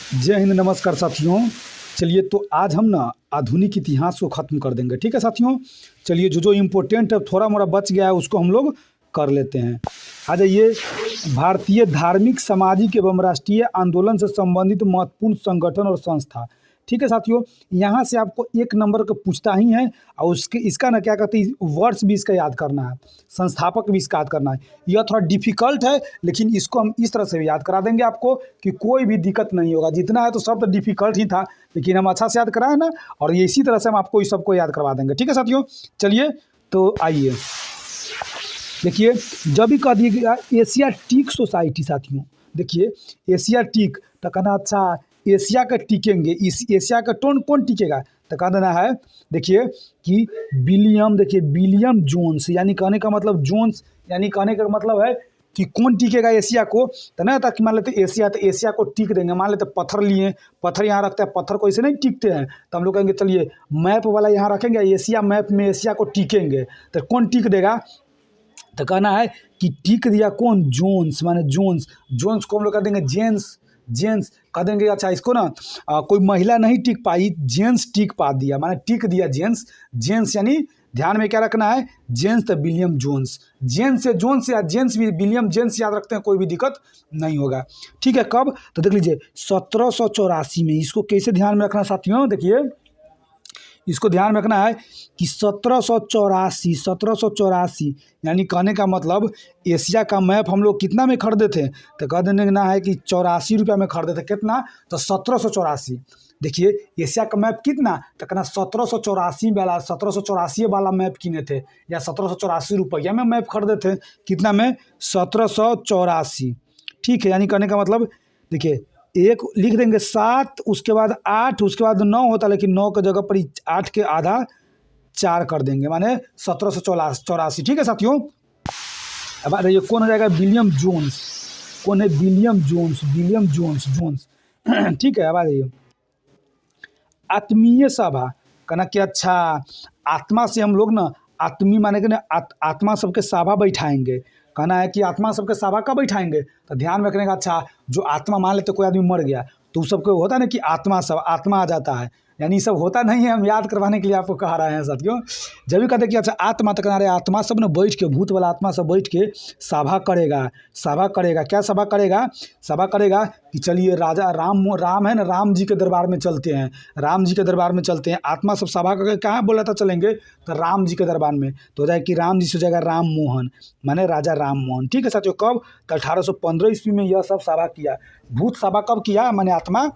जय हिंद, नमस्कार साथियों। चलिए तो आज हम ना आधुनिक इतिहास को ख़त्म कर देंगे, ठीक है साथियों। चलिए जो जो इम्पोर्टेंट है थोड़ा मोड़ा बच गया है उसको हम लोग कर लेते हैं। आ जाइए, भारतीय धार्मिक, सामाजिक एवं राष्ट्रीय आंदोलन से संबंधित महत्वपूर्ण संगठन और संस्था। ठीक है साथियों, यहाँ से आपको एक नंबर का पूछता ही है और उसके इसका ना क्या कहते हैं, वर्ड्स भी इसका याद करना है, संस्थापक भी इसका याद करना है। यह थोड़ा डिफिकल्ट है लेकिन इसको हम इस तरह से भी याद करा देंगे आपको कि कोई भी दिक्कत नहीं होगा। जितना है तो सब तो डिफिकल्ट ही था लेकिन हम अच्छा से याद कराए ना, और ये इसी तरह से हम आपको इस सबको याद करवा देंगे। ठीक है साथियों, चलिए तो आइए देखिए, जब भी कह दिए गया एशियाटिक सोसाइटी साथियों, देखिए एशियाटिक तो कहना अच्छा एशिया का टिकेंगे, इस एशिया का टोन कौन टिकेगा तो कह देना है देखिए कि विलियम, देखिए विलियम जोन्स, यानी कहने का मतलब जोन्स, यानी कहने का मतलब है कि कौन टिकेगा एशिया को। तो ना था कि मान लेते एशिया, तो एशिया को टिक देंगे। मान लेते पत्थर लिए, पत्थर यहाँ रखते हैं, पत्थर को ऐसे नहीं टिकते हैं, तो हम लोग कहेंगे चलिए मैप वाला यहाँ रखेंगे, एशिया मैप में एशिया को टिकेंगे। तो कौन टिक देगा तो कहना है कि टिक दिया कौन, जोन्स, माने जोन्स। जोन्स को हम लोग कह देंगे जेंस, जेंस कह देंगे। अच्छा इसको ना कोई महिला नहीं टिक पाई, जेंस टिक पा दिया, माने टिक दिया जेंस। जेंस यानी ध्यान में क्या रखना है, जेंस तो विलियम जोन्स। जेंस से जोन्स या जेंस भी विलियम जेंस याद रखते हैं, कोई भी दिक्कत नहीं होगा। ठीक है, कब तो देख लीजिए 1784 में। इसको कैसे ध्यान में रखना साथियों, देखिए इसको ध्यान में रखना है कि 1784 यानी कहने का मतलब एशिया का मैप हम लोग कितना में खरीदे थे तो कह देना है कि 84 रुपया में खरीदे थे। कितना तो 1784। देखिए एशिया का मैप कितना तो कहना 1784 वाला, 1784 वाला मैप किने थे, या 1784 रुपया में मैप खरीदे थे। कितना में 1784। ठीक है, यानी कहने का मतलब देखिए एक लिख देंगे 7, उसके बाद 8, उसके बाद 9 होता, लेकिन 9 की जगह पर 8 के आधा 4 कर देंगे, माने 1784। ठीक है साथियों, अब आ रही कौन हो जाएगा, विलियम जोन्स। कौन है, William Jones, William Jones, Jones. ठीक है, अब आ रही आत्मीय सभा। कहना कि अच्छा आत्मा से हम लोग ना, आत्मी माने कि ना आत्मा सबके सभा बैठाएंगे। कहना है कि आत्मा सबके सभा कब बैठाएंगे तो ध्यान में रखने का। अच्छा जो आत्मा, मान लेते कोई आदमी मर गया तो उस सबको होता है ना कि आत्मा सब, आत्मा आ जाता है, यानी ये सब होता नहीं है, हम याद करवाने के लिए आपको कह रहे हैं साथियों। जब भी कहते कि अच्छा आत्मा, तो कहना रहे आत्मा सब ना बैठ के, भूत वाला आत्मा सब बैठ के सभा करेगा। सभा करेगा, क्या सभा करेगा, सभा करेगा कि चलिए राजा राम है ना, राम जी के दरबार में चलते हैं, राम जी के दरबार में चलते हैं। आत्मा सब सभा करके कहाँ बोला था चलेंगे तो राम जी के दरबार में। तो हो जाए कि राम जी से हो जाएगा राम मोहन, माने राजा राम मोहन। ठीक है साथियों, कब तो 1815 ईस्वी में यह सब सभा किया। भूत सभा कब किया, माने आत्मा,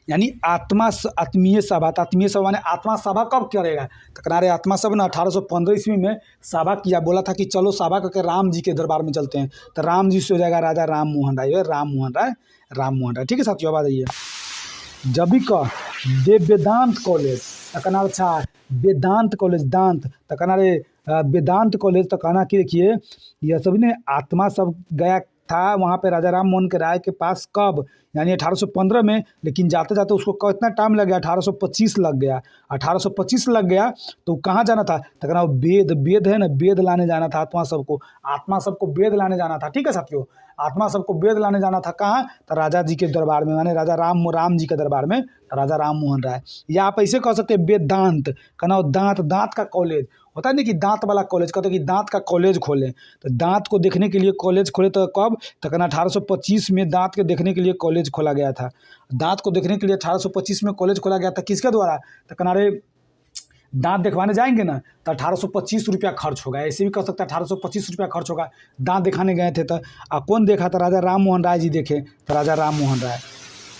यानी आत्मा आत्मीय सभा। आत्मीय सभा माने आत्मा सभा कब करेगा तो किनारे आत्मा सब ना 1815 ईस्वी में सभा किया। बोला था कि चलो सभा करके राम जी के दरबार में चलते हैं, तो राम जी से हो जाएगा राजा राम मोहन राय, राम मोहन राय, राम मोहन राय। ठीक है साथियों, अब आ जाइए जब भी का वेदांत कॉलेज तो कहना, अच्छा वेदांत कॉलेज, दांत तो कहना रे वेदांत कॉलेज तो कहना कि देखिए यह सब ने आत्मा सब गया था वहाँ पे राजा राम मोहन के राय के पास कब, यानी 1815 में। लेकिन जाते जाते उसको कितना टाइम लग गया, 1825 लग गया। 1825 लग गया तो कहाँ जाना था तो कहना वेद, वेद है ना, वेद लाने जाना था आत्मा सबको, आत्मा सबको वेद लाने जाना था। ठीक है साथियों, आत्मा सबको वेद लाने जाना था कहाँ तो राजा जी के दरबार में, माने राजा राम जी के दरबार में, राजा राम मोहन राय। या आप ऐसे कह सकते हैं वेदांत, कहना दांत, दांत का कॉलेज होता है नहीं कि दांत वाला कॉलेज, कहते हैं कि दांत का कॉलेज खोले, तो दांत को देखने के लिए कॉलेज खोले। तो कब तो कहना 1825 में दांत के देखने के लिए कॉलेज खोला गया था। दांत को देखने के लिए 1825 में कॉलेज खोला गया था, किसके द्वारा तो कहना रे दांत देखवाने जाएंगे ना तो 1825 रुपया खर्च होगा। ऐसे भी कह सकते हैं 1825 रुपया खर्च होगा। दांत दिखाने गए थे तो कौन देखा था, राजा राम मोहन राय जी देखे, तो राजा राम मोहन राय।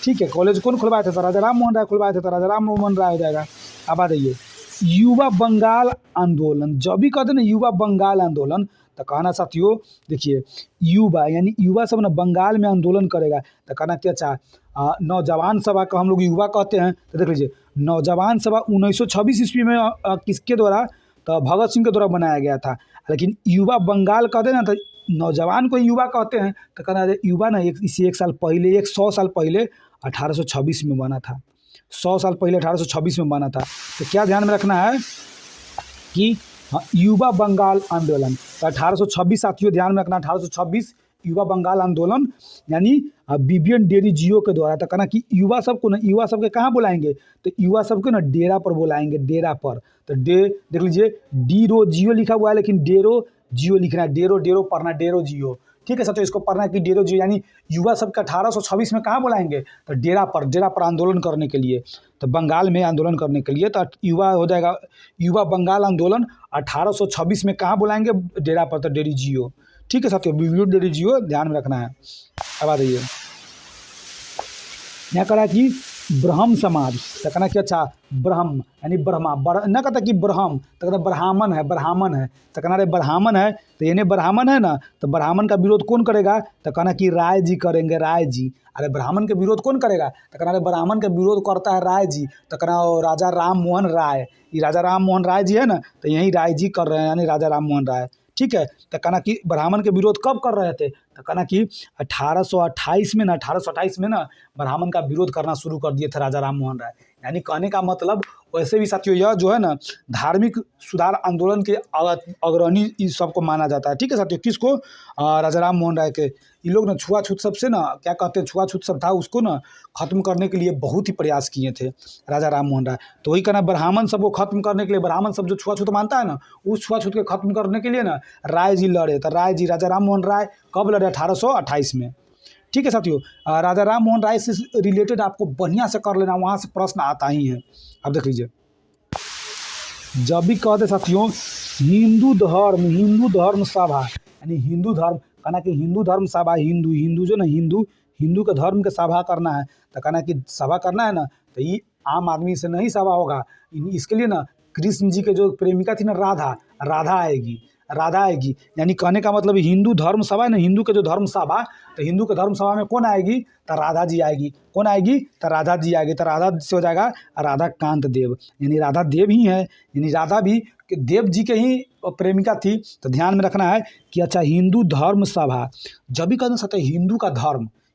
ठीक है, कॉलेज कौन खुलवाए थे तो राजा राम मोहन राय खुलवाए थे, तो राजा राम मोहन राय हो जाएगा। अब आ जाइए युवा बंगाल आंदोलन। जब भी कहते ना युवा बंगाल आंदोलन तो कहना साथियों देखिए युवा यानी युवा सब ना बंगाल में आंदोलन करेगा। तो कहना कि अच्छा नौजवान सभा का हम लोग युवा कहते हैं। तो देख लीजिए नौजवान सभा 1926 ईस्वी में किसके द्वारा तो भगत सिंह के द्वारा बनाया गया था। लेकिन युवा बंगाल कहते हैं ना तो नौजवान को युवा कहते हैं। तो कहना युवा ना इसी 1 साल पहले, 100 साल पहले 1826 में बना था। 100 साल पहले 1826 में बना था। तो क्या ध्यान में रखना है कि युवा बंगाल आंदोलन तो 1826 साथियों ध्यान में रखना, 1826 युवा बंगाल आंदोलन यानी बिबियन डेरी जियो के द्वारा। तो कहना कि युवा सबको ना, युवा सबके कहाँ बुलाएंगे, तो युवा सबको ना डेरा पर बुलाएंगे, डेरा पर। तो देख लीजिए डी रो जियो लिखा हुआ है, लेकिन डेरो जियो लिखना है, डेरो डेरो पढ़ना, डेरो जियो। ठीक है साथियों, इसको पढ़ना है कि डेरो जियो यानी युवा सबके 1826 में कहाँ बुलाएंगे, तो डेरा पर आंदोलन करने के लिए, तो बंगाल में आंदोलन करने के लिए। तो युवा हो जाएगा युवा बंगाल आंदोलन 1826 में कहाँ बुलाएंगे, डेरा पर, तो डेरी जियो। ठीक है साथियों, बिबियन डेरी जियो ध्यान में रखना है। अब आ जाइए, यहाँ करा कि ब्रह्म समाज, तो कहना कि अच्छा ब्रह्म यानी ब्रह्मा, न कहता कि ब्रह्म, तो कहता ब्राह्मण है, ब्राह्मण है। तो कहना रे ब्राह्मण है, तो यानी ब्राह्मण है ना, तो ब्राह्मण का विरोध कौन करेगा, तो कहना कि राय जी करेंगे, राय जी। अरे ब्राह्मण के विरोध कौन करेगा, तो कहना रे ब्राह्मण का विरोध करता है राय जी। तो कहना राजा राम मोहन राय, ये राजा राम मोहन राय जी है ना, तो यही राय जी कर रहे हैं, यानी राजा राम मोहन राय। ठीक है, तो कहना कि ब्राह्मण के विरोध कब कर रहे थे, तो कहना कि 1828 में ना, 1828 में ना ब्राह्मण का विरोध करना शुरू कर दिए थे राजा राम मोहन राय। यानी कहने का मतलब वैसे भी साथियों यह जो है ना धार्मिक सुधार आंदोलन के अग्रणी इस सबको माना जाता है। ठीक है साथियों, किसको, राजा राम मोहन राय के। ये लोग ना छुआछूत सबसे ना क्या कहते हैं, छुआछूत सब था उसको ना खत्म करने के लिए बहुत ही प्रयास किए थे राजा राम मोहन राय। तो वही कहना ब्राह्मण सबको खत्म करने के लिए, ब्राह्मण सब जो छुआछूत मानता है ना, उस छुआछूत के खत्म करने के लिए ना राय जी लड़े। तो राय जी राजा राम मोहन राय कब लड़े, 1828 में। ठीक है साथियों, राजा राम मोहन राय से रिलेटेड आपको बढ़िया से कर लेना, वहाँ से प्रश्न आता ही है। अब देख लीजिए, जब भी कहते साथियों हिंदू धर्म सभा, यानी हिंदू धर्म, कहना कि हिंदू धर्म सभा, हिंदू जो ना हिंदू के धर्म के सभा करना है। तो कहना कि सभा करना है ना, तो ये आम आदमी से नहीं सभा होगा, इसके लिए ना कृष्ण जी के जो प्रेमिका थी ना राधा आएगी। यानी कहने का मतलब हिंदू धर्म सभा है ना, हिंदू के जो धर्म सभा, तो हिंदू के धर्म सभा में कौन आएगी, तो राधा जी आएगी। कौन आएगी, तो राधा जी आएगी। तो राधा से हो जाएगा राधा कांत देव, यानी राधा देव ही है, यानी राधा भी देव जी के ही प्रेमिका थी। तो ध्यान में रखना है कि अच्छा हिंदू धर्म सभा, जब भी कहना सकते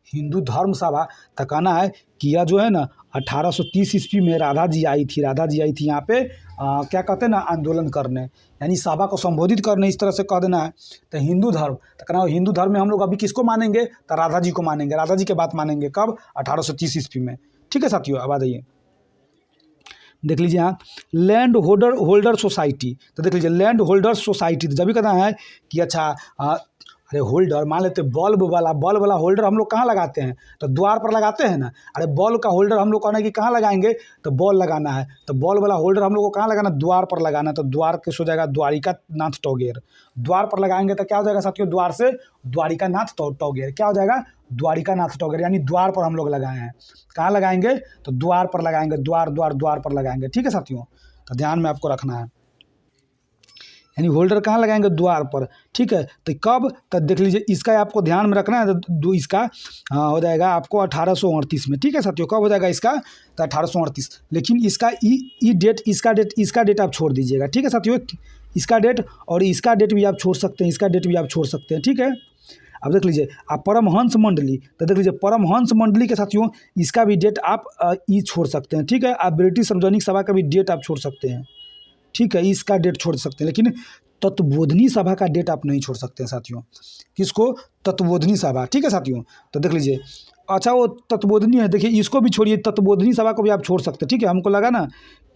हिंदू धर्म सभा, तो कहना है कि यह जो है ना 1830 ईस्वी में राधा जी आई थी यहाँ पे क्या कहते हैं ना आंदोलन करने, यानी सभा को संबोधित करने, इस तरह से कह देना है। तो हिंदू धर्म, तो कहना हिंदू धर्म में हम लोग अभी किसको मानेंगे, तो राधा जी को मानेंगे, राधा जी के बात मानेंगे। कब, 1830 ईस्वी में। ठीक है साथियों, अब आ जाइए, देख लीजिए यहाँ लैंड होल्डर सोसाइटी। तो देख लीजिए लैंड होल्डर सोसाइटी, तो जब भी कहना है कि अच्छा अरे होल्डर, मान लेते बल्ब वाला होल्डर हम लोग कहाँ लगाते हैं, तो द्वार पर लगाते हैं ना। अरे बल्ब का होल्डर हम लोग कहना है कि कहाँ लगाएंगे, तो बॉल लगाना है, तो बॉल वाला होल्डर हम लोग को कहाँ लगाना, द्वार पर लगाना है। तो द्वार के सो जाएगा द्वारिका नाथ टोगेर, द्वार पर लगाएंगे तो क्या हो जाएगा साथियों, द्वार से द्वारिका नाथ टोगेर, क्या हो जाएगा, द्वारिका नाथ टोगेर, यानी द्वार पर हम लोग लगाए हैं। कहाँ लगाएंगे, तो द्वार पर लगाएंगे, द्वार पर लगाएंगे। ठीक है साथियों, तो ध्यान में आपको रखना है, यानी होल्डर कहाँ लगाएंगे, द्वार पर। ठीक है, तो कब, तो देख लीजिए इसका आपको ध्यान में रखना है। तो इसका हो जाएगा आपको 1838 में। ठीक है साथियों, कब हो जाएगा इसका, तो 1838। लेकिन इसका इसका डेट आप छोड़ दीजिएगा। ठीक है साथियों, इसका डेट और इसका डेट भी आप छोड़ सकते हैं, ठीक है। अब देख लीजिए आप परमहंस मंडली, तो देख लीजिए परमहंस मंडली के साथियों इसका भी डेट आप छोड़ सकते हैं। ठीक है, आप ब्रिटिश सार्वजनिक सभा का भी डेट आप छोड़ सकते हैं। ठीक है, इसका डेट छोड़ सकते हैं, लेकिन तत्वबोधिनी सभा का डेट आप नहीं छोड़ सकते हैं साथियों। किसको, तत्वबोधिनी सभा। ठीक है साथियों, तो देख लीजिए अच्छा वो तत्वबोधिनी है, देखिए इसको भी छोड़िए, तत्वबोधिनी सभा को भी आप छोड़ सकते हैं। ठीक है, हमको लगा ना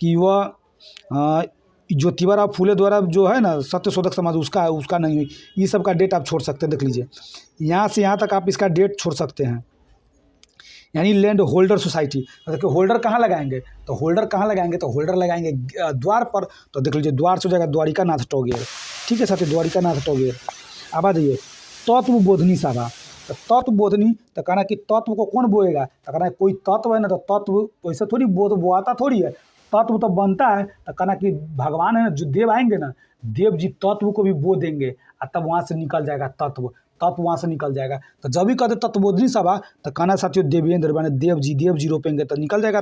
कि वह ज्योतिबा फूले द्वारा जो है ना सत्यशोधक समाज, उसका नहीं हुई, ये सब का डेट आप छोड़ सकते हैं। देख लीजिए यहाँ से यहाँ तक आप इसका डेट छोड़ सकते हैं, यानी लैंड होल्डर सोसाइटी। देखिए होल्डर कहाँ लगाएंगे, तो होल्डर लगाएंगे द्वार पर। तो देख लीजिए द्वार से हो जाएगा द्वारिका नाथ टोगेर। ठीक है साथी, द्वारिका नाथ टोगेर। अब आ जाइए तत्वबोधिनी सभा, तो तत्वबोधिनी, तो कहना कि तत्व को कौन बोएगा, तो कहना कोई तत्व है ना, तो तत्व वैसे थोड़ी बोआता थोड़ी है, तत्व तो बनता है। तो कहना कि भगवान है ना, जो देव आएंगे ना, देव जी तत्व को भी बो देंगे, और तब वहाँ से निकल जाएगा तत्व वहाँ से निकल जाएगा। तो जब भी कहते तत्वबोधिनी सभा, तो कहना साथियों देवेंद्र बने देव जी रोपेंगे, तो निकल जाएगा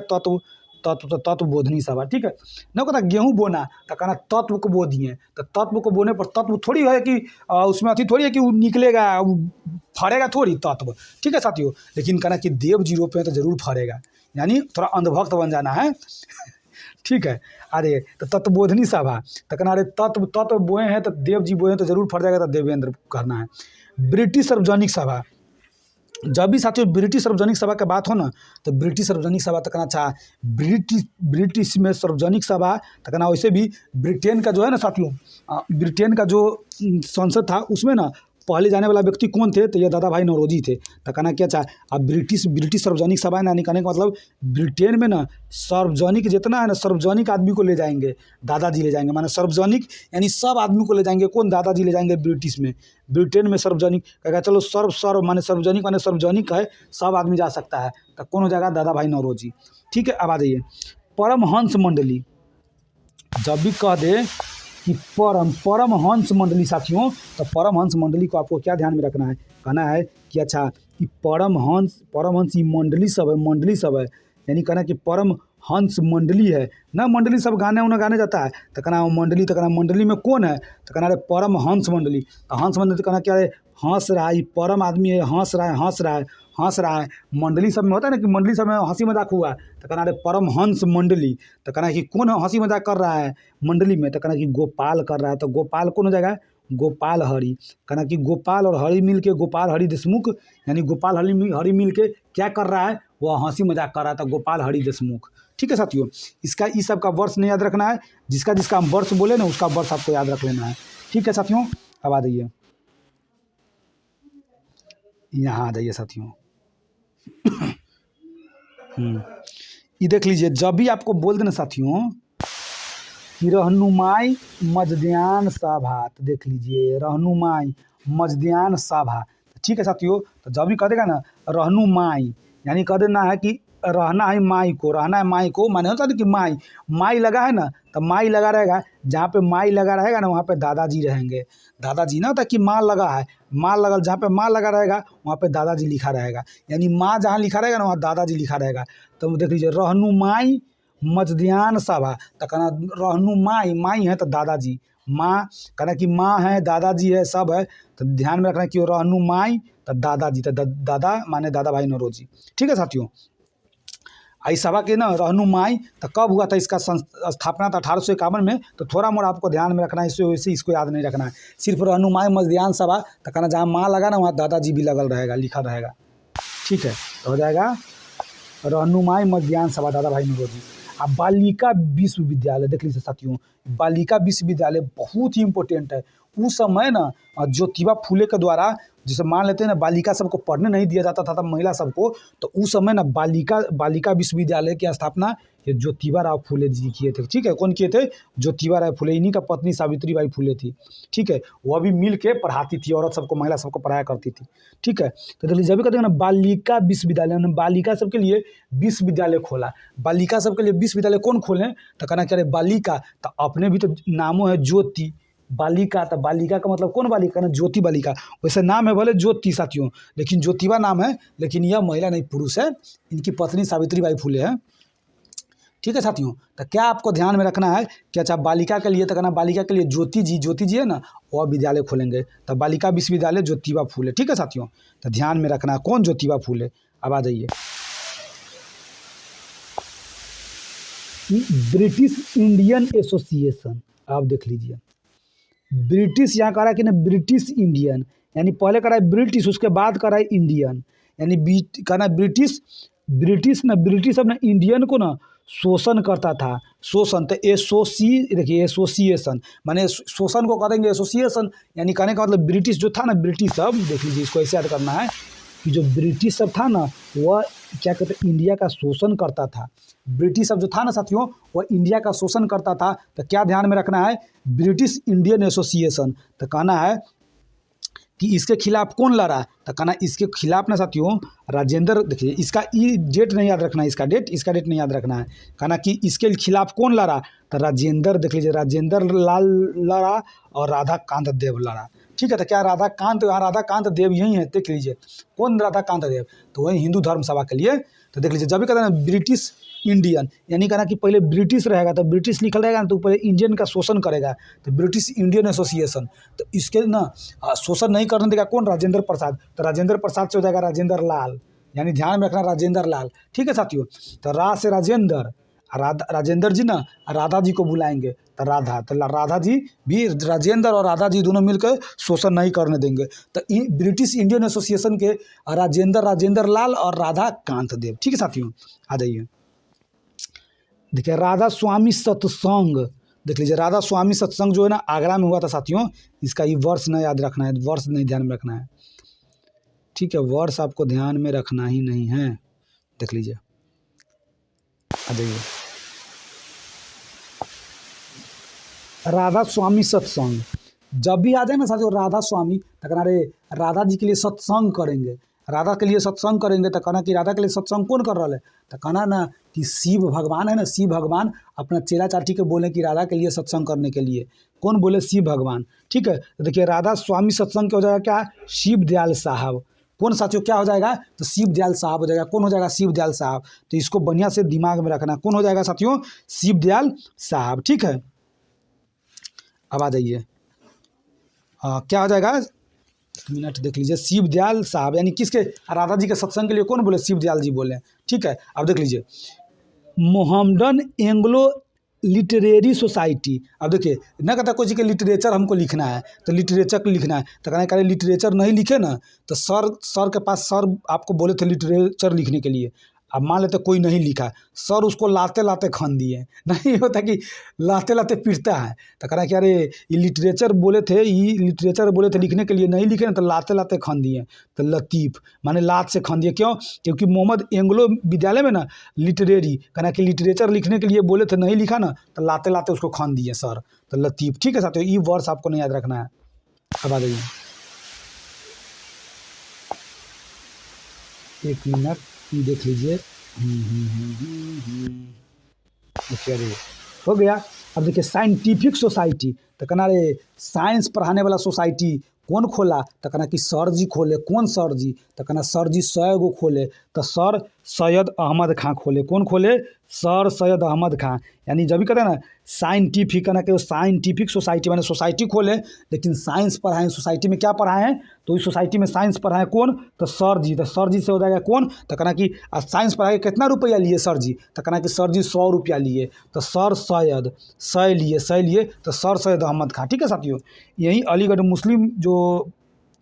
तत्वबोधिनी सभा। ठीक है, न कहता गेहूँ बोना, तो कहना तत्व को बो दिए, तो तत्व को बोने पर तत्व थोड़ी है कि उसमें अति थोड़ी है कि वो निकलेगा, फरेगा थोड़ी तत्व। ठीक है साथियों, लेकिन कहना कि देव जी रोपे तो जरूर फरेगा, यानी थोड़ा अंधभक्त बन जाना है। ठीक है। अरे तो तत्वबोधनी सभा, तो कहना अरे तत्व तत्व बोए हैं तो देव जी बोए हैं तो जरूर फट जाएगा, तो देवेंद्र करना है। ब्रिटिश सार्वजनिक सभा, जब भी साथियों ब्रिटिश सार्वजनिक सभा की बात हो ना, तो ब्रिटिश सार्वजनिक सभा तो कहना अच्छा, ब्रिटिश ब्रिटिश में सार्वजनिक सभा तो कहना, वैसे भी ब्रिटेन का जो है ना साथियों, ब्रिटेन का जो संसद था उसमें ना पहले जाने वाला व्यक्ति कौन थे, तो ये दादा भाई नौरोजी थे। तो कहना क्या चाहे अब ब्रिटिश ब्रिटिश सार्वजनिक सभा ना कहने का मतलब ब्रिटेन में ना सार्वजनिक जितना है ना, सार्वजनिक आदमी को ले जाएंगे, दादाजी ले जाएंगे, माने सार्वजनिक यानी सब आदमी को ले जाएंगे। कौन? दादाजी ले जाएंगे ब्रिटिश में। ब्रिटेन में सार्वजनिक कहेगा चलो सर्व माने सार्वजनिक माने सार्वजनिक है, सब आदमी जा सकता है, तो कौन हो जाएगा? दादा भाई नौरोजी। ठीक है। अब आ जाइए परमहंस मंडली, जब भी कह दे कि परमहंस मंडली साथियों, तो परमहंस मंडली को आपको क्या ध्यान में रखना है? कहना है कि अच्छा ये परमहंस ये मंडली सब है, यानी कहना कि परमहंस मंडली है ना, मंडली सब गाने जाता है, तो कहना मंडली, तो कहना मंडली में कौन है? तो कहना अरे परमहंस मंडली। तो हंस मंडली तो कहना क्या है? हंस रहा है, ये परम आदमी है, हंस रहा है। मंडली सब में होता है ना कि मंडली सब में हंसी मजाक हुआ, तो कहना अरे परमहंस मंडली। तो कहना कि कौन हंसी मजाक कर रहा है मंडली में? तो कहना कि गोपाल कर रहा है। तो गोपाल कौन हो जाएगा? गोपाल हरि। कहना कि गोपाल और हरि मिल के, गोपाल हरि देशमुख, यानी गोपाल हरि मिल के क्या कर रहा है? वह हंसी मजाक कर रहा था, गोपाल हरि देशमुख। ठीक है साथियों, इसका इस सब का वर्ष नहीं याद रखना है, जिसका हम वर्ष बोले ना उसका वर्ष आपको याद रख लेना है। ठीक है साथियों। अब आ जाइए, यहाँ आ जाइए साथियों। ये देख लीजिए, जब भी आपको बोल देना साथियों कि रहनुमाई मजद्यान सभा, तो देख लीजिए रहनुमाई मजद्यान सभा। ठीक है साथियों, तो जब भी कह देगा ना रहनुमाई, यानी कह देना है कि रहना है माई को, माने होता है कि माई लगा है ना, तो माई लगा रहेगा, जहाँ पे माई लगा रहेगा ना वहाँ पे दादाजी रहेंगे। दादाजी ना होता कि माँ लगा है, माँ लगा, जहाँ पे माँ लगा रहेगा वहाँ पे दादाजी लिखा रहेगा, यानी माँ जहाँ लिखा रहेगा ना वहाँ दादाजी लिखा रहेगा। तो देख लीजिए रहनुमाई मजद्यान सभा, तो कहना माई है तो दादाजी, माँ कहना कि माँ है, दादाजी है, सब है, तो ध्यान में रखना कि रहनुमाई तो दादाजी, तो दादा माने दादा भाई नौरोजी। ठीक है साथियों। आई सभा के ना रहनुमाई तो कब हुआ था? इसका स्थापना था 1851 में। तो थोड़ा मोड़ा आपको ध्यान में रखना है, वैसे इसको याद नहीं रखना है। सिर्फ रहनुमाई मजद्यान सभा, तो कहना जहाँ माँ लगा ना वहाँ दादाजी भी लगल रहेगा, लिखा रहेगा। ठीक है, तो हो जाएगा रहनुमाई मजद्यान सभा, दादा भाई नौरोजी। अब बालिका विश्वविद्यालय देख लीजिए साथियों, बालिका विश्वविद्यालय बहुत ही इम्पोर्टेंट है। उस समय ना ज्योतिबा फूले के द्वारा, जैसे मान लेते हैं ना बालिका सबको पढ़ने नहीं दिया जाता था महिला सबको, तो उस समय ना बालिका विश्वविद्यालय की स्थापना ये ज्योतिबा राव फूले जी किए थे। ठीक है, कौन किए थे? ज्योतिबा राव फूले, इन्हीं का पत्नी सावित्री बाई फूले थी। ठीक है, वह भी मिल के पढ़ाती थी, औरत सबको, महिला सबको पढ़ाया करती थी। ठीक है, तो जब भी कहते हैं ना बालिका विश्वविद्यालय, उन्होंने बालिका सबके लिए विश्वविद्यालय खोला। बालिका सबके लिए विश्वविद्यालय कौन खोले? तो कहना क्या रहे बालिका, तो अपने भी तो नामों है ज्योति बालिका, तो बालिका का मतलब कौन बालिका? ना ज्योति बालिका। वैसे नाम है भले ज्योति साथियों, लेकिन ज्योतिबा नाम है, लेकिन यह महिला नहीं पुरुष है, इनकी पत्नी सावित्री बाई फूले है। ठीक है साथियों, तो क्या आपको ध्यान में रखना है कि अच्छा बालिका के लिए, तो कहना बालिका के लिए ज्योति जी है ना, वह विद्यालय खोलेंगे, तो बालिका विश्वविद्यालय ज्योतिबा फूले। ठीक है साथियों, तो ध्यान में रखना है कौन? ज्योतिबा फूले। अब आ जाइए ब्रिटिश इंडियन एसोसिएशन, आप देख लीजिए ब्रिटिश, यहाँ कह रहा है कि ना ब्रिटिश इंडियन, यानी पहले करा है ब्रिटिश, उसके बाद करा है इंडियन, यानी कहना ब्रिटिश ना, ब्रिटिश अब ना इंडियन को ना शोषण करता था, शोषण। तो देखिए एसोसिएशन माने शोषण को करेंगे एसोसिएशन, यानी कहने का मतलब ब्रिटिश जो था ना, ब्रिटिश सब देख लीजिए, इसको ऐसे याद करना है कि जो ब्रिटिश सब था ना वह क्या कहते हैं, इंडिया का शोषण करता था। ब्रिटिश सब जो था ना साथियों, वह इंडिया का शोषण करता था। तो क्या ध्यान में रखना है? British Indian association. तो कहना है कि इसके खिलाफ कौन लड़ा? तो कहना इसके खिलाफ ना साथियों राजेंद्र, देखिए इसका डेट नहीं याद रखना है, इसका डेट नहीं याद रखना है। कहना कि इसके खिलाफ कौन लड़ा? तो राजेंद्र, देख लीजिए राजेंद्र लाल लड़ा और राधाकांत देव लड़ा। ठीक है, तो क्या राधाकांत देव यही है, देख लीजिए कौन राधाकांत देव, तो वही हिंदू धर्म सभा के लिए। तो देख लीजिए जब भी कहते हैं ना ब्रिटिश इंडियन, यानी कहना कि पहले ब्रिटिश रहेगा, तो ब्रिटिश लिखल रहेगा ना, तो पहले इंडियन का शोषण करेगा, तो ब्रिटिश इंडियन एसोसिएशन। तो इसके ना शोषण नहीं करने देगा कौन? राजेंद्र प्रसाद। तो राजेंद्र प्रसाद से हो जाएगा राजेंद्र लाल, यानी ध्यान में रखना राजेंद्र लाल। ठीक है साथियों, तो रा से राजेंद्र राजेंद्र जी ना राधा जी को बुलाएंगे तो राधा जी भी राजेंद्र और राधा जी दोनों मिलकर शोषण नहीं करने देंगे। तो ब्रिटिश इंडियन एसोसिएशन के राजेंद्र लाल और राधा कांत देव। ठीक है साथियों, आ जाइए देखिए राधा स्वामी सत्संग। देख लीजिए राधा स्वामी सत्संग जो है ना आगरा में हुआ था साथियों। इसका ये वर्ष न याद रखना है, वर्ष नहीं ध्यान में रखना है। ठीक है, वर्ष आपको ध्यान में रखना ही नहीं है। देख लीजिए, आ जाइए राधा स्वामी सत्संग। जब भी आ जाए ना साथियों राधा स्वामी, तो कहना रे राधा जी के लिए सत्संग करेंगे, राधा के लिए सत्संग करेंगे। तो कहना कि राधा के लिए सत्संग कौन कर रहा है? तो कहना ना कि शिव भगवान है ना, शिव भगवान अपना चेला चाटी के बोले कि राधा के लिए सत्संग करने के लिए। कौन बोले? शिव भगवान। ठीक है, तो देखिए राधा स्वामी सत्संग क्या हो जाएगा? क्या? शिव दयाल साहब। कौन साथियों क्या हो जाएगा? तो शिव दयाल साहब हो जाएगा। कौन हो जाएगा? शिव दयाल साहब। तो इसको बढ़िया से दिमाग में रखना। कौन हो जाएगा साथियों? शिव दयाल साहब। ठीक है, अब आ जाइए क्या हो जाएगा? मिनट देख लीजिए, शिव दयाल साहब यानी किसके? राधा जी के सत्संग के लिए कौन बोले? शिव दयाल जी बोले। ठीक है, अब देख लीजिए मोहम्मदन एंग्लो लिटरेरी सोसाइटी। अब देखिए न कहता कोई चीज़ के लिटरेचर हमको लिखना है तो लिटरेचर लिखना है, तो कहना करें लिटरेचर नहीं लिखे ना तो सर के पास सर आपको बोले थे लिटरेचर लिखने के लिए। अब मान लेते कोई नहीं लिखा, सर उसको लाते लाते खन दिए। नहीं होता कि लाते लाते पीटता है, तो कह रहा है कि अरे ये लिटरेचर बोले थे, ये लिटरेचर बोले थे लिखने के लिए, नहीं लिखे ना तो लाते लाते खन दिए। तो लतीफ़ माने लात से खन दिए। क्यों? क्योंकि मोहम्मद एंग्लो विद्यालय में ना लिटरेरी कहना कि लिटरेचर लिखने के लिए बोले थे, नहीं लिखा ना तो लाते लाते उसको खन दिए सर। तो लतीफ़। ठीक है साथियों, ये वर्ड्स आपको नहीं याद रखना है। अब आ जाइए एक मिनट, ये देख लीजिए। देखिए अरे हो गया। अब देखिए साइंटिफिक सोसाइटी, तो कहना रे साइंस पढ़ाने वाला सोसाइटी कौन खोला? तो कहना कि सर जी खोले। कौन सर जी? तो कहना सर जी 100 गो खोले। तो सर सैयद अहमद खां खोले। कौन खोले? सर सैयद अहमद खां। यानी जब भी कहते हैं ना साइंटिफिक, कहना कि साइंटिफिक सोसाइटी मैंने सोसाइटी खोले लेकिन साइंस पढ़ाएं। सोसाइटी में क्या पढ़ाएं? तो इस सोसाइटी में साइंस पढ़ाएं। कौन? तो सर जी। तो सर जी से हो जाएगा कौन? तो कहना कि साइंस पढ़ा के कितना रुपया लिए सर जी? तो कहना कि सर जी 100 रुपया लिए। तो सर सैयद 100 लिए तो सर सैयद अहमद खां। ठीक है साथियों, यही अलीगढ़ मुस्लिम जो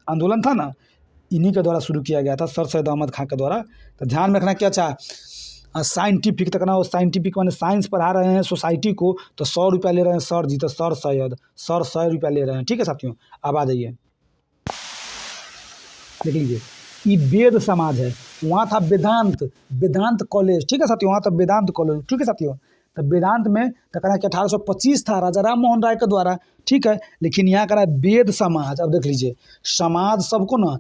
आंदोलन था ना इन्हीं के द्वारा शुरू किया गया था, सर सैयद अहमद खां के द्वारा। तो ध्यान में रखना क्या अच्छा साइंटिफिक, तो कहना वो साइंटिफिक मैंने साइंस पढ़ा रहे हैं सोसाइटी को तो 100 रुपया ले रहे हैं सर जी। तो सर सैयद सर 100 रुपया ले रहे हैं। ठीक है साथियों, अब आ जाइए देख लीजिए ये वेद समाज है। वहाँ था वेदांत कॉलेज। ठीक है साथियों, वहाँ था वेदांत कॉलेज। ठीक है साथियों, तो वेदांत में तो कहना कि 1825 था राजा राम मोहन राय के द्वारा। ठीक है, लेकिन यहाँ कह रहा है वेद समाज। अब देख लीजिए समाज सबको ना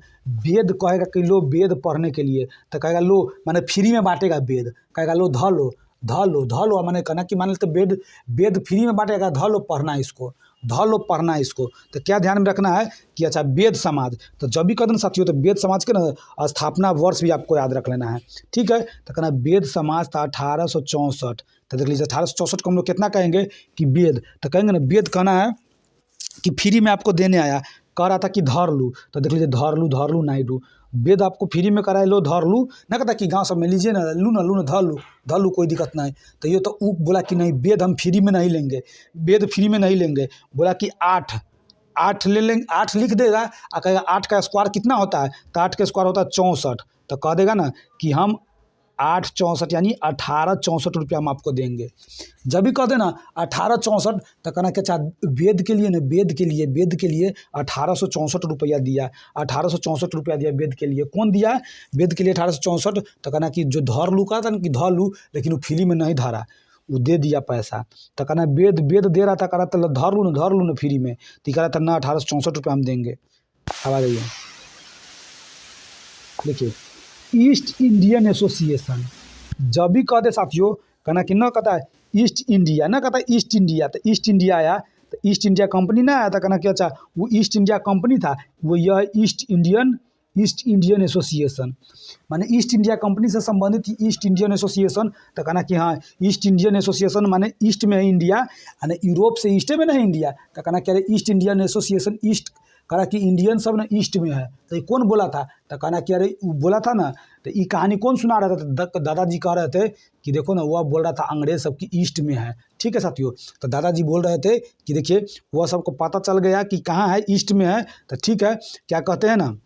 वेद कहेगा कि लो वेद पढ़ने के लिए, तो कहेगा लो माने फ्री में बांटेगा वेद। कहेगा लो ध लो माने कहना कि मान लेते वेद फ्री में बांटेगा, ध लो पढ़ना है इसको। तो क्या ध्यान में रखना है कि अच्छा वेद समाज। तो जब भी कहते साथियों तो वेद समाज के ना स्थापना वर्ष भी आपको याद रख लेना है। ठीक है, तो कहना वेद समाज था 1864। तो देख लीजिए 1864 को हम लोग कितना कहेंगे कि वेद, तो कहेंगे ना वेद कहना है कि फ्री में आपको देने आया, कह रहा था कि धर लूँ। तो देख लीजिए धर लूँ नहीं लूँ, वेद आपको फ्री में कराए लो धर लूँ। ना कहता कि गांव सब में लीजिए ना लूँ धर लूँ कोई दिक्कत नहीं। तो ये तो बोला कि नहीं वेद हम फ्री में नहीं लेंगे, वेद फ्री में नहीं लेंगे। बोला कि 8 ले लेंगे, 8 लिख देगा और कहेगा 8 का स्क्वायर कितना होता है? तो 8 का स्क्वायर होता है 64। तो कह देगा ना कि हम 8 64 यानी 1864 रुपया हम आपको देंगे। जब भी कह देना 1864 तो कहना कि अच्छा वेद के लिए 1864 रुपया दिया, 1864 रुपया दिया वेद के लिए। कौन दिया? वेद के लिए 1864। तो कहना कि जो धर लू कहा था ना कि धर लू, लेकिन वो फ्री में नहीं धरा, वो दे दिया पैसा। तो कहना वेद दे रहा था, कह रहा था धर लू ना फ्री में। तो कह रहा था ना 1864 रुपया हम देंगे। अब आ जाइए देखिए ईस्ट इंडियन एसोसिएशन। जब भी कहते साथियों कहना कि न कहता है ईस्ट इंडिया, ना कहता ईस्ट इंडिया। तो ईस्ट इंडिया आया तो ईस्ट इंडिया कंपनी ना आया था, कहना कि अच्छा वो ईस्ट इंडिया कंपनी था, वो यह ईस्ट इंडियन एसोसिएशन माने ईस्ट इंडिया कंपनी से संबंधित ईस्ट इंडियन एसोसिएशन। तो कहना कि हाँ ईस्ट इंडियन एसोसिएशन माने ईस्ट में है इंडिया, यानी यूरोप से ईस्ट में नहीं इंडिया। तो कहना कि अरे ईस्ट इंडियन एसोसिएशन, ईस्ट कहा कि इंडियन सब ना ईस्ट में है। तो ये कौन बोला था? तो कहना कि अरे वो बोला था ना, तो ये कहानी कौन सुना रहा था? तो दादाजी कह रहे थे कि देखो ना, वह बोल रहा था अंग्रेज सबकी ईस्ट में है। ठीक है साथियों, तो दादाजी बोल रहे थे कि देखिए वह सबको पता चल गया कि कहाँ है, ईस्ट में है। तो ठीक है, क्या कहते हैं ना,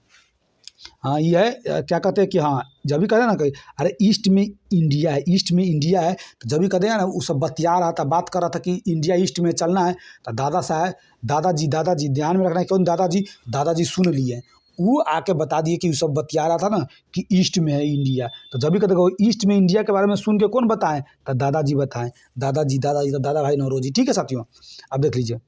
हाँ ये है, क्या कहते हैं कि हाँ जब भी कहते हैं ना कि अरे ईस्ट में इंडिया है, ईस्ट में इंडिया है, तो जब भी कहते हैं ना वो सब बतिया रहा था, बात कर रहा था कि इंडिया ईस्ट में चलना है। तो दादाजी ध्यान में रखना है, कौन दादाजी? दादाजी सुन लिए, वो आके बता दिए कि वो सब बतिया रहा था ना कि ईस्ट में है इंडिया। तो जब भी कहते वो ईस्ट में इंडिया के बारे में सुन के कौन बताएं? तो दादाजी बताएं, दादाजी तो दादा भाई नौरोजी। ठीक है साथियों, अब देख लीजिए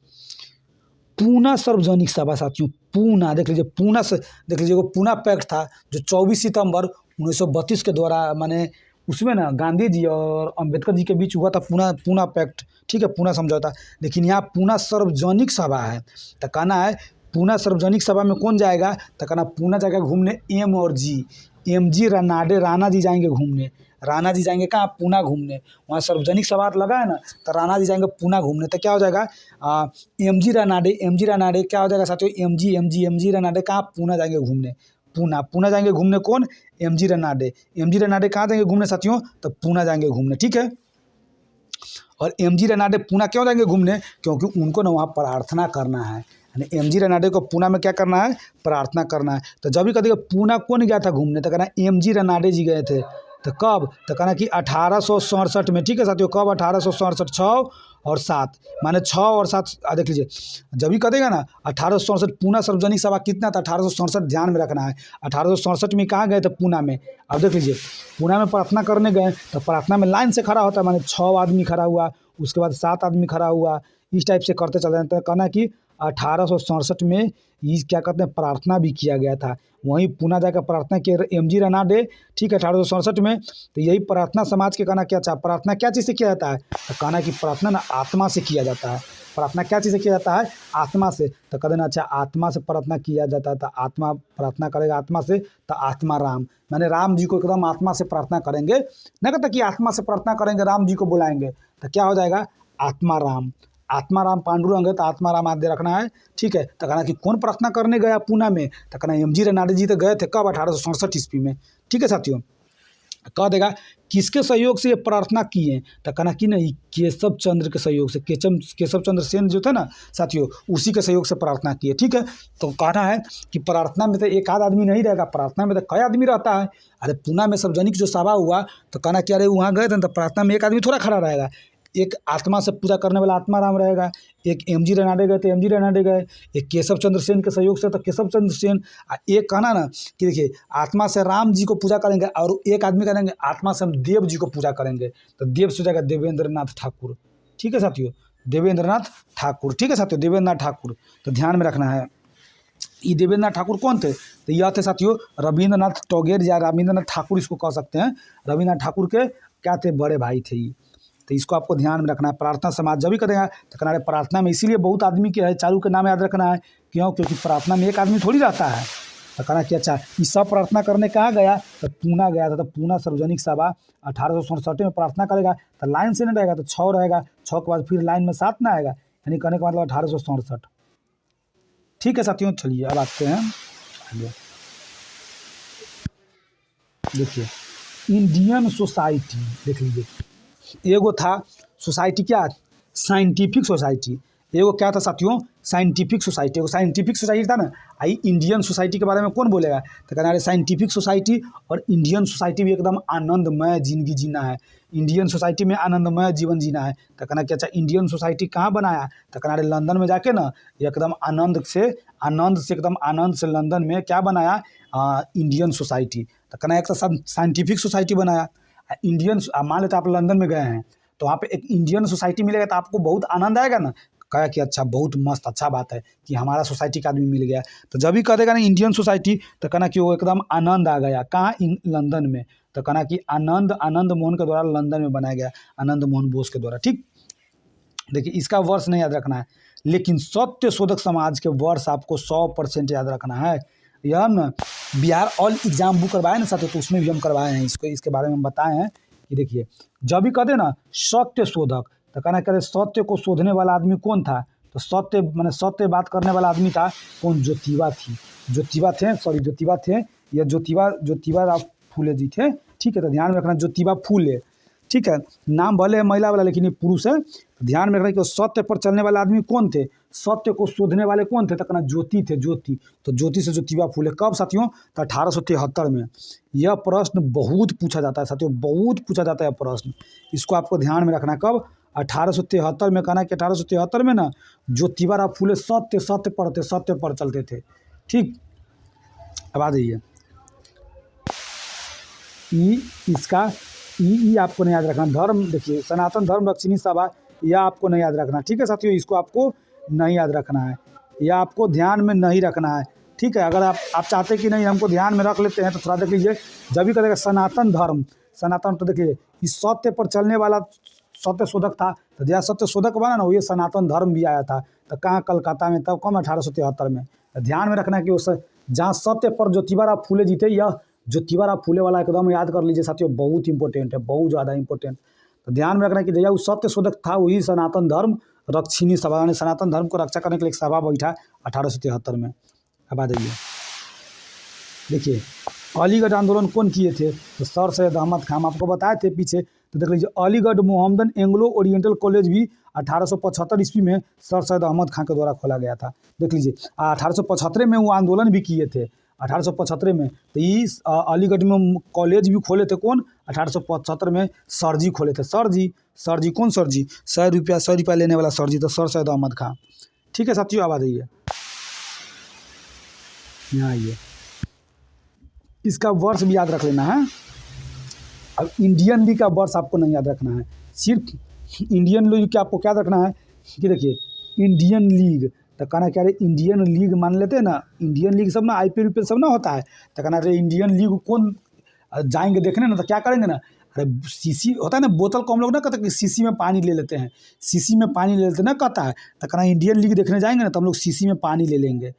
पूना सार्वजनिक सभा। साथियों पूना देख लीजिए, पूना से देख लीजिए, वो पूना पैक्ट था जो 24 सितंबर 1932 के द्वारा, माने उसमें ना गांधी जी और अंबेडकर जी के बीच हुआ था पूना पैक्ट। ठीक है, पूना समझौता। लेकिन यहाँ पूना सार्वजनिक सभा है, तो कहना है पूना सार्वजनिक सभा में कौन जाएगा? तो कहना पूना जाएगा घूमने एम और जी, एम जी रनाडे, राणा जी जाएंगे घूमने। राणा जी जाएंगे कहाँ? पूना घूमने। वहाँ सार्वजनिक सभा लगा है ना, तो राणा जी जाएंगे पूना घूमने। तो क्या हो जाएगा? एम जी रनाडे क्या हो जाएगा साथियों? एम जी रनाडे कहाँ? पूना जाएंगे घूमने। पूना जाएंगे घूमने कौन? एम जी रनाडे कहाँ जाएंगे घूमने साथियों? तो पूना जाएंगे घूमने। ठीक है, और एम जी रनाडे पूना क्यों जाएंगे घूमने? क्योंकि उनको ना वहाँ प्रार्थना करना है। यानी एम जी रनाडे को पूना में क्या करना है? प्रार्थना करना है। तो जब भी कहते पूना कौन गया था घूमने? तो कहना एम जी रनाडे जी गए थे। तो कब? तो कहना कि 1867 में। ठीक है साथियों, कब? 1867, 6 और 7, माने 6 और 7। देख लीजिए, जब भी कहेगा ना 1867 पूना सार्वजनिक सभा कितना था? 1867 ध्यान में रखना है। 1867 में कहाँ गए थे? पूना में। अब देख लीजिए, पूना में प्रार्थना करने गए, तो प्रार्थना में लाइन से खड़ा होता है, माने 6 आदमी खड़ा हुआ, उसके बाद 7 आदमी खड़ा हुआ, इस टाइप से करते चल रहे हैं। कहना कि 1867 में ये क्या कहते हैं, प्रार्थना भी किया गया था। वहीं पूना जाकर प्रार्थना किए एम जी रनाडे। ठीक है, 1867 में। तो यही प्रार्थना समाज के कहना क्या था? प्रार्थना क्या चीज़ से किया जाता है? तो कहना कि प्रार्थना ना आत्मा से किया जाता है। प्रार्थना क्या चीज़ से किया जाता है? आत्मा से। तो कहते ना अच्छा आत्मा से प्रार्थना किया जाता है, तो आत्मा प्रार्थना करेगा आत्मा से, तो आत्मा राम, माने राम जी को एकदम आत्मा से प्रार्थना करेंगे। नहीं कहता कि आत्मा से प्रार्थना करेंगे राम जी को बुलाएंगे, तो क्या हो जाएगा? आत्मा राम पांडुरंग है, तो आत्मा राम आद्य रखना है। ठीक है, तो कहना कि कौन प्रार्थना करने गया पूना में? तो कहना एम जी रनाडे जी तो गए थे कब? 1867 ईस्वी में। ठीक है साथियों, कह देगा किसके सहयोग से ये प्रार्थना किए? तो कहना कि नहीं, केशव चंद्र के सहयोग से। केशव चंद्र सेन जो थे ना साथियों, उसी के सहयोग से प्रार्थना किए। ठीक है, तो कहना है कि प्रार्थना में तो एक आध आदमी नहीं रहेगा, प्रार्थना में तो कई आदमी रहता है। अरे पूना में सार्वजनिक जो सभा हुआ, तो कहना कि अरे वहाँ गए थे तो प्रार्थना में एक आदमी थोड़ा खड़ा रहेगा। एक आत्मा से पूजा करने वाला आत्मा राम रहेगा, एक एम जी रनाडे गए तो एम जी रनाडे गए, एक केशव चंद्र सेन के सहयोग से तो केशव चंद्र सेन। एक कहना ना कि देखिए आत्मा से राम जी को पूजा करेंगे, और एक आदमी करेंगे आत्मा से हम देव जी को पूजा करेंगे, तो देव से हो जाएगा देवेंद्र नाथ ठाकुर। ठीक है साथियों, देवेंद्र नाथ ठाकुर। ठीक है साथियों, देवेंद्र नाथ ठाकुर, तो ध्यान में रखना है। ये देवेंद्र नाथ ठाकुर कौन थे? तो यह थे साथियों रविंद्रनाथ टैगोर या रविंद्रनाथ ठाकुर इसको कह सकते हैं। रविंद्रनाथ ठाकुर के क्या थे? बड़े भाई थे ये। तो इसको आपको ध्यान में रखना है। प्रार्थना समाज जब भी करेगा तो कहना है प्रार्थना में, इसीलिए बहुत आदमी के है चारू के नाम याद रखना है। क्यों? क्योंकि प्रार्थना में एक आदमी थोड़ी रहता है। तो कहना कि अच्छा ये सब प्रार्थना करने कहाँ गया? तो पूना गया था। तो पूना सार्वजनिक सभा 1867 में प्रार्थना करेगा, तो लाइन से नहीं रहेगा, तो 6 रहेगा, 6 के बाद फिर लाइन में 7 ना आएगा, यानी कहने का मतलब 1867। ठीक है साथियों, चलिए अब आते हैं आगे। देखिए इंडियन सोसाइटी देख लीजिए, एगो था सोसाइटी क्या? Scientific society. एगो क्या था साथियों? Scientific society. एगो साइंटिफिक सोसाइटी था ना। आई इंडियन सोसाइटी के बारे में कौन बोलेगा? तो कहना है साइंटिफिक सोसाइटी और इंडियन सोसाइटी भी एकदम आनंदमय जिंदगी जीना है। इंडियन सोसाइटी में आनंदमय जीवन जीना है। तो कहना कि अच्छा इंडियन सोसाइटी कहाँ बनाया? तो कहना है लंदन में जाके ना एकदम आनंद से लंदन में क्या बनाया? Indian society. तो कहना एक तो साइंटिफिक सोसाइटी बनाया। इंडियन, मान लेते आप लंदन में गए हैं, तो वहाँ पे एक इंडियन सोसाइटी मिलेगा, तो आपको बहुत आनंद आएगा ना। कहा कि अच्छा बहुत मस्त, अच्छा बात है कि हमारा सोसाइटी का आदमी मिल गया। तो जब भी कह देगा ना इंडियन सोसाइटी, तो कहना कि वो एकदम आनंद आ गया। कहाँ? लंदन में। तो कहना कि आनंद मोहन के द्वारा लंदन में बनाया गया, आनंद मोहन बोस के द्वारा। ठीक, देखिए इसका वर्ष नहीं याद रखना है, लेकिन सत्य शोधक समाज के वर्ष आपको 100% याद रखना है। यह हम ना बिहार ऑल एग्जाम बुक करवाए ना साथियों, तो उसमें भी हम करवाए हैं, इसके बारे में हम बताए हैं कि देखिए जब भी कहते ना सत्य शोधक, तो कहना कहते सत्य को शोधने वाला आदमी कौन था? तो सत्य मैंने सत्य बात करने वाला आदमी था कौन, ज्योतिबा थी, ज्योतिबा थे या ज्योतिबा फूले जी थे। ठीक है, तो ध्यान में रखना ज्योतिबा फूले। ठीक है, नाम भले है महिला वाला लेकिन ये पुरुष है। तो ध्यान में रखना कि सत्य पर चलने वाले आदमी कौन थे, सत्य को शोधने वाले कौन थे, तो कहना ज्योति थे, ज्योति। तो ज्योति से ज्योतिबा फूले कब साथियों, तो 1873 में। यह प्रश्न बहुत पूछा जाता है साथियों, बहुत पूछा जाता है प्रश्न, इसको आपको ध्यान में रखना। कब, 1873 में। कहना कि 1873 में ना ज्योतिबा राव फूले सत्य पढ़ते, सत्य पर चलते थे। ठीक, अब आ जाइए इसका ई आपको नहीं याद रखना। धर्म देखिए, सनातन धर्म रक्षिणी सभा, यह आपको नहीं याद रखना। ठीक है साथियों, इसको आपको नहीं याद रखना है, यह आपको ध्यान में नहीं रखना है। ठीक है, अगर आप चाहते कि नहीं हमको ध्यान में रख लेते हैं तो थोड़ा देख लीजिए। जब भी करेगा सनातन धर्म, सनातन, तो देखिए इस सत्य पर चलने वाला सत्य शोधक था, तो जहाँ सत्य शोधक बना ना, वो ये सनातन धर्म भी आया था। तो कहाँ, कलकत्ता में, तब कम 1873 में। तो ध्यान में रखना है कि उस जहाँ सत्य पर ज्योतिबा राव फूले जी थे, यह ज्योतिबा राव फूले वाला एकदम याद कर लीजिए साथियों, बहुत इंपॉर्टेंट है, बहुत ज़्यादा इंपॉर्टेंट। तो ध्यान में रखना कि जया उस सत्य शोधक था वही सनातन धर्म रक्षिणी सभा ने सनातन धर्म को रक्षा करने के लिए एक सभा बैठा 1873 में। अब आ जाइए, देखिए अलीगढ़ आंदोलन कौन किए थे, तो सर सैयद अहमद खान, आपको बताए थे पीछे। तो देख लीजिए, Aligarh Mohammedan Anglo oriental college भी 1875 ईस्वी में सर सैयद अहमद खान के द्वारा खोला गया था। देख लीजिए 1875 में वो आंदोलन भी किए थे, 1875 में। तो इस अलीगढ़ में कॉलेज भी खोले थे कौन, 1875 में सर जी खोले थे। सर जी कौन, सर जी 100 रुपया लेने वाला सर जी, तो सर सैयद अहमद खान। ठीक है साथियों, अब आ जाइए यहाँ आइए, इसका वर्ष भी याद रख लेना है। अब इंडियन लीग का वर्ष आपको नहीं याद रखना है, सिर्फ इंडियन लीग का आपको क्या रखना है कि देखिए इंडियन लीग, तो कहना क्या रे, इंडियन लीग मान लेते हैं ना, इंडियन लीग सब ना IPL सब ना होता है। तो कहना रे इंडियन लीग कौन जाएंगे देखने ना, तो क्या करेंगे ना, अरे सीसी होता है ना, बोतल को हम लोग ना कहते हैं कि सीसी में पानी ले लेते हैं, सीसी में पानी ले लेते ना कहता है। तो कहना इंडियन लीग देखने जाएंगे ना तो हम लोग सीसी में पानी ले लेंगे।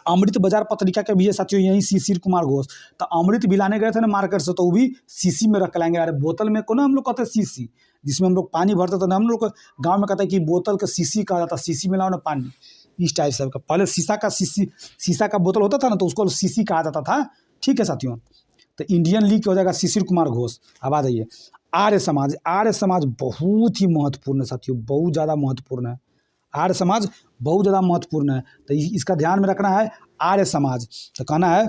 अमृत बाजार पत्रिका के भी है साथियों, यहीं शिशिर कुमार घोष। तो अमृत भी लाने गए थे ना मार्केट से, तो वो भी सीसी में रख के लाएंगे। अरे बोतल में को ना हम लोग कहते हैं सीसी, जिसमें हम लोग पानी भरते तो ना, हम लोग गाँव में कहते हैं कि बोतल का सीसी कहा जाता है, सीसी में लाओ ना पानी, इस टाइप से। पहले शीशा का बोतल होता था ना, तो उसको सीसी कहा जाता था। ठीक है साथियों, तो इंडियन लीग हो जाएगा शिशिर कुमार घोष। अब आ जाइए आर्य समाज बहुत ही महत्वपूर्ण है साथियों, बहुत ज़्यादा महत्वपूर्ण है। आर्य समाज बहुत ज़्यादा महत्वपूर्ण है, तो इसका ध्यान में रखना है। आर्य समाज, तो कहना है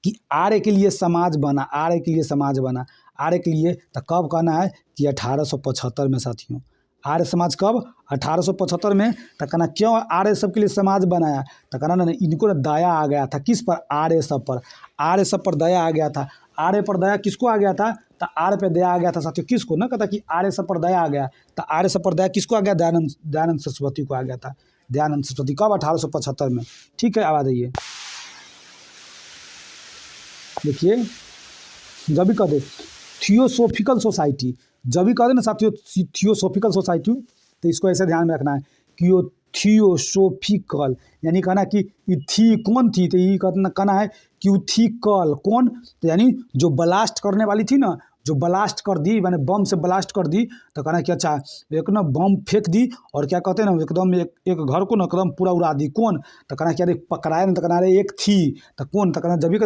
कि आर्य के लिए समाज बना, आर्य के लिए समाज बना, आर्य के लिए। तो कब कहना है कि 1875 में साथियों। आर्य समाज कब, 1875 में। तो कहना क्यों आर्य सब के लिए समाज बनाया, तो कहना ना इनको ना दया आ गया था, किस पर, आर्य सब पर, आर्य सब पर दया आ गया था। आर्य पर दया किसको आ गया था, तो आर्य पे दया आ गया था साथियों, किसको ना कहता कि आर्य सब पर दया आ गया। तो आर्य सब पर दया किसको आ गया, दयानंद सरस्वती को आ गया था, दयानंद सरस्वती। कब, 1875 में। ठीक है, अब आ जाइए, देखिए जब भी कह दे थियोसॉफिकल सोसाइटी, जब भी कह दे ना साथियों थियोसॉफिकल सोसाइटी, तो इसको ऐसे ध्यान में रखना है कि वो थियोसॉफिकल, यानी कहना कि ये थी कौन थी, तो ये कहना है कि वो थी कल कौन, तो यानी जो ब्लास्ट करने वाली थी ना, जो ब्लास्ट कर दी, मैंने बम से ब्लास्ट कर दी। तो कहना कि अच्छा एक ना बम फेंक दी और क्या कहते हैं ना, एकदम एक घर को ना एकदम पूरा उड़ा दी, कौन, तो कहना क्या पकड़ाए ना, तो कहना एक थी, तो कौन, तो कहना जब भी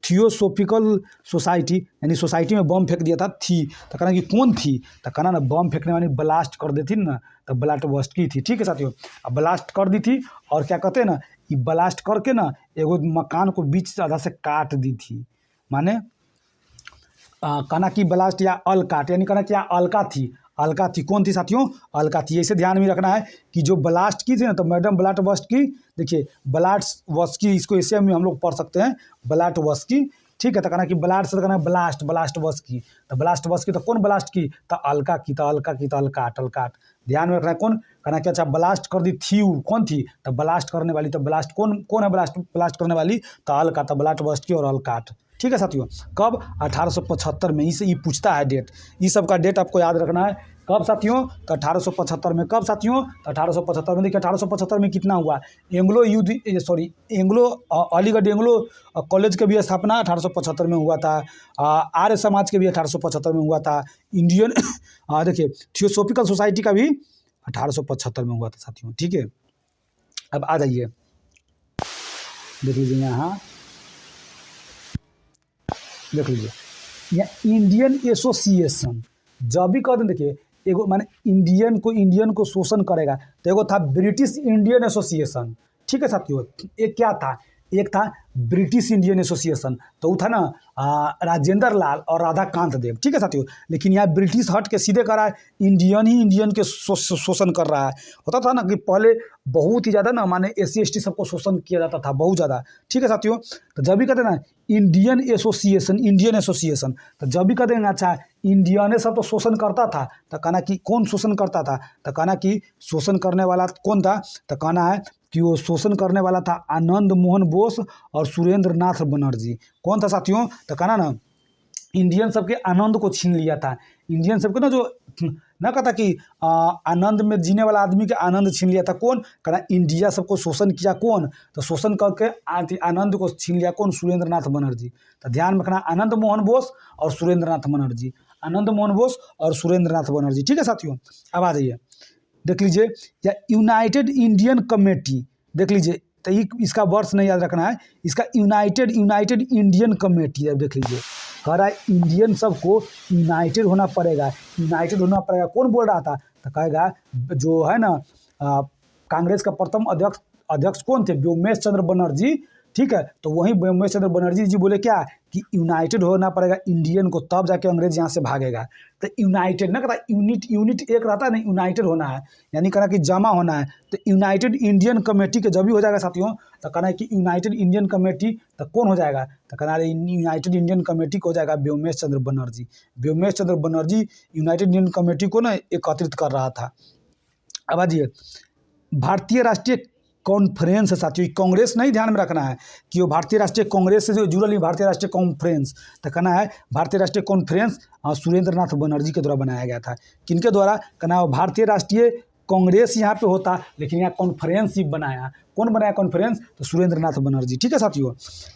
थियोसॉफिकल सोसाइटी, यानी सोसाइटी में बम फेंक दिया था, थी। तो कहना कि कौन थी, तो कहना ना बम फेंकने वाली ब्लास्ट कर देती ना, तो ब्लास्ट बस्ट की थी। ठीक है साथियों, अब ब्लास्ट कर दी थी और क्या कहते हैं ना, ये ब्लास्ट करके ना एगो मकान को बीच से आधा से काट दी थी, माने कहना कि ब्लास्ट या अलकाट, यानी कहना क्या अलका थी, कौन थी साथियों, अलका थी। ऐसे ध्यान में रखना है कि जो ब्लास्ट की थी ना, तो मैडम ब्लास्ट बस्ट की, देखिए ब्लास्ट वस्ट की, इसको ऐसे हम लोग पढ़ सकते हैं, ब्लास्ट वस्ट की। ठीक है, तो कहना कि ब्लास्ट से कहना ब्लास्ट बस्ट की, तो ब्लास्ट बस्ट की, तो कौन ब्लास्ट की, तो अलका की, तो अलकाट। ध्यान में रखना है, कौन, कहना कि अच्छा ब्लास्ट कर दी थी, कौन थी, तो ब्लास्ट करने वाली, तो ब्लास्ट कौन है, ब्लास्ट करने वाली, तो अलका, तो ब्लास्ट बस्ट की और अलकाट। ठीक है साथियों, कब, 1875 में। इसे ये पूछता है डेट, इस सब का डेट आपको याद रखना है। कब साथियों, तो 1875 में। कब साथियों, तो 1875 में। देखिए 1875 में कितना हुआ, अलीगढ़ एंग्लो कॉलेज के भी स्थापना 1875 में हुआ था। आर्य समाज के भी 1875 में हुआ था। इंडियन देखिए थियोसॉफिकल सोसाइटी का भी 1875 में हुआ था साथियों। ठीक है, अब आ जाइए, देख लीजिए यहाँ, देख लीजिए यहाँ इंडियन एसोसिएशन। जब भी कहते हैं, देखिए एगो माने इंडियन को शोषण करेगा, तो एगो था ब्रिटिश इंडियन एसोसिएशन। ठीक है साथियों, एक क्या था, एक था ब्रिटिश इंडियन एसोसिएशन, तो वो था ना राजेंद्र लाल और राधाकांत देव। ठीक है साथियों, लेकिन यहाँ ब्रिटिश हट के सीधे कर रहा है, इंडियन के शोषण कर रहा है। होता था ना कि पहले बहुत ही ज़्यादा ना माने SC ST सबको शोषण किया जाता था बहुत ज़्यादा। ठीक है साथियों, तो जब भी कहते हैं ना इंडियन एसोसिएशन, तो जब भी कहते हैं अच्छा इंडियन सब तो शोषण करता था, तो कहना कि कौन शोषण करता था, तो कहना कि शोषण करने वाला कौन था, तो कहना है कि वो शोषण करने वाला था आनंद मोहन बोस और सुरेंद्र नाथ बनर्जी। कौन था साथियों, तो कहना ना इंडियन सबके आनंद को छीन लिया था। इंडियन सबके ना जो ना कहता कि आनंद में जीने वाला आदमी के आनंद छीन लिया था, कौन, कहना इंडिया सबको शोषण किया, कौन, तो शोषण करके आनंद को छीन लिया, कौन, सुरेंद्र नाथ बनर्जी। तो ध्यान में रखना आनंद मोहन बोस और सुरेंद्र नाथ बनर्जी, आनंद मोहन बोस और सुरेंद्र नाथ बनर्जी। ठीक है साथियों, अब आ जाइए, देख लीजिए या यूनाइटेड इंडियन कमेटी, देख लीजिए, तो इसका वर्ष नहीं याद रखना है, इसका यूनाइटेड इंडियन कमेटी है। देख लीजिए, कह रहा है इंडियन सबको यूनाइटेड होना पड़ेगा, कौन बोल रहा था, तो कहेगा जो है ना कांग्रेस का प्रथम अध्यक्ष कौन थे, व्योमेश चंद्र बनर्जी। ठीक है, तो वहीं व्योमेश चंद्र बनर्जी जी बोले क्या कि यूनाइटेड होना पड़ेगा इंडियन को, तब जाके अंग्रेज यहाँ से भागेगा। तो यूनाइटेड ना कहता, यूनिट एक रहता है नहीं, यूनाइटेड होना है, यानी कहना कि जमा होना है। तो यूनाइटेड इंडियन कमेटी के जब भी हो जाएगा साथियों, तो कहना है कि यूनाइटेड इंडियन कमेटी, तो कौन हो जाएगा, तो कहना है यूनाइटेड इंडियन कमेटी को हो जाएगा व्योमेश चंद्र बनर्जी। व्योमेश चंद्र बनर्जी यूनाइटेड इंडियन कमेटी को ना एकत्रित कर रहा था। अब आइए, भारतीय राष्ट्रीय कॉन्फ्रेंस है साथियों, कांग्रेस नहीं, ध्यान में रखना है कि वो भारतीय राष्ट्रीय कांग्रेस से जो जुड़ल नहीं, भारतीय राष्ट्रीय कॉन्फ्रेंस, तो कहना है भारतीय राष्ट्रीय कॉन्फ्रेंस सुरेंद्र नाथ बनर्जी के द्वारा बनाया गया था। किनके द्वारा, कहना है भारतीय राष्ट्रीय कांग्रेस यहाँ पे होता, लेकिन यहाँ कॉन्फ्रेंस ही बनाया, कौन बनाया कॉन्फ्रेंस, तो सुरेंद्र नाथ बनर्जी। ठीक है साथियों,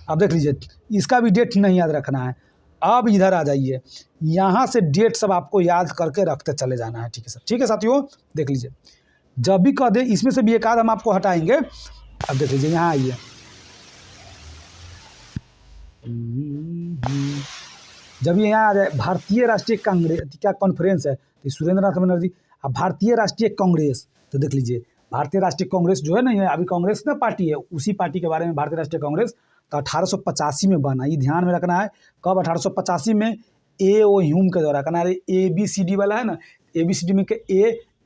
अब देख लीजिए, इसका भी डेट नहीं याद रखना है। अब इधर आ जाइए, यहाँ से डेट सब आपको याद करके रखते चले जाना है। ठीक है सर, ठीक है साथियों, देख लीजिए, जब भी कह दे इसमें से भी एक आध हम आपको हटाएंगे। अब देख लीजिए, यहाँ आइए, जब ये यहाँ आ जाए भारतीय राष्ट्रीय कांग्रेस क्या कॉन्फ्रेंस है, तो सुरेंद्र नाथ बनर्जी। अब भारतीय राष्ट्रीय कांग्रेस, तो देख लीजिए भारतीय राष्ट्रीय कांग्रेस जो है ना, ये अभी कांग्रेस ना पार्टी है, उसी पार्टी के बारे में भारतीय राष्ट्रीय कांग्रेस, तो 1885 में बना। ये ध्यान में रखना है, कब, 1885 में A.O. ह्यूम के द्वारा। कहना ABCD वाला है ना, ABCD में के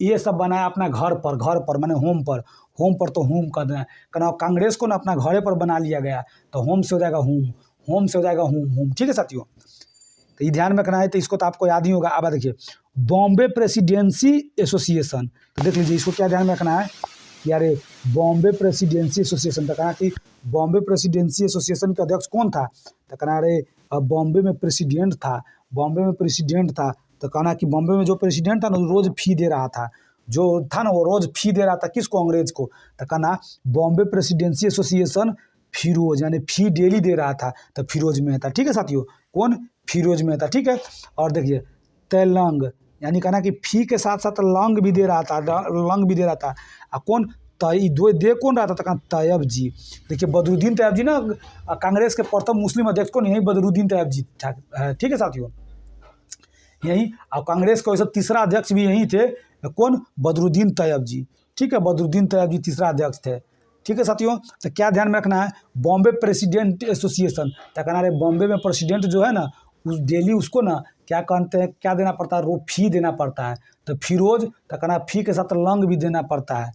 ये सब बनाया अपना घर पर माने होम पर तो होम कर देना। कहना कांग्रेस को ना अपना घरे पर बना लिया गया, तो होम से हो जाएगा होम से हो जाएगा होम। ठीक है साथियों, तो ये ध्यान में रखना है, तो इसको तो आपको याद ही होगा। अब देखिए बॉम्बे प्रेसिडेंसी एसोसिएशन, तो देख लीजिए इसको क्या ध्यान में रखना है कि अरे बॉम्बे प्रेसिडेंसी एसोसिएशन, तो कहना कि बॉम्बे प्रेसिडेंसी एसोसिएशन के अध्यक्ष कौन था, तो कहना अरे बॉम्बे में प्रेसिडेंट था, तो कहना कि बॉम्बे में जो प्रेसिडेंट था ना, रोज़ फी दे रहा था, जो था ना वो रोज़ फी दे रहा था, किसको, अंग्रेज को। तो कहना बॉम्बे प्रेसिडेंसी एसोसिएशन फिरोज, यानी फी डेली दे रहा था, तो फिरोज मेहता। ठीक है साथियों, कौन, फिरोज मेहता। ठीक है, और देखिए तेलंग, यानी कहना कि फी के साथ साथ लंग भी दे रहा था, कौन, दे कौन रहा था, तो तैयब जी। देखिए बदरुद्दीन तैयब जी ना कांग्रेस के प्रथम मुस्लिम अध्यक्ष कौन, यही बदरुद्दीन तैयब जी था। ठीक है साथियों, यही, और कांग्रेस का वैसे तीसरा अध्यक्ष भी यही थे, कौन, बदरुद्दीन तैयब जी। ठीक है, बदरुद्दीन तैयब जी तीसरा अध्यक्ष थे। ठीक है साथियों, तो क्या ध्यान में रखना है, बॉम्बे प्रेसिडेंट एसोसिएशन, तो कहना रहे बॉम्बे में प्रेसिडेंट जो है ना, उस डेली उसको ना क्या कहते हैं, क्या देना पड़ता है, फी देना पड़ता है। तो फिरोज, तो कहना फी के साथ लंग भी देना पड़ता है,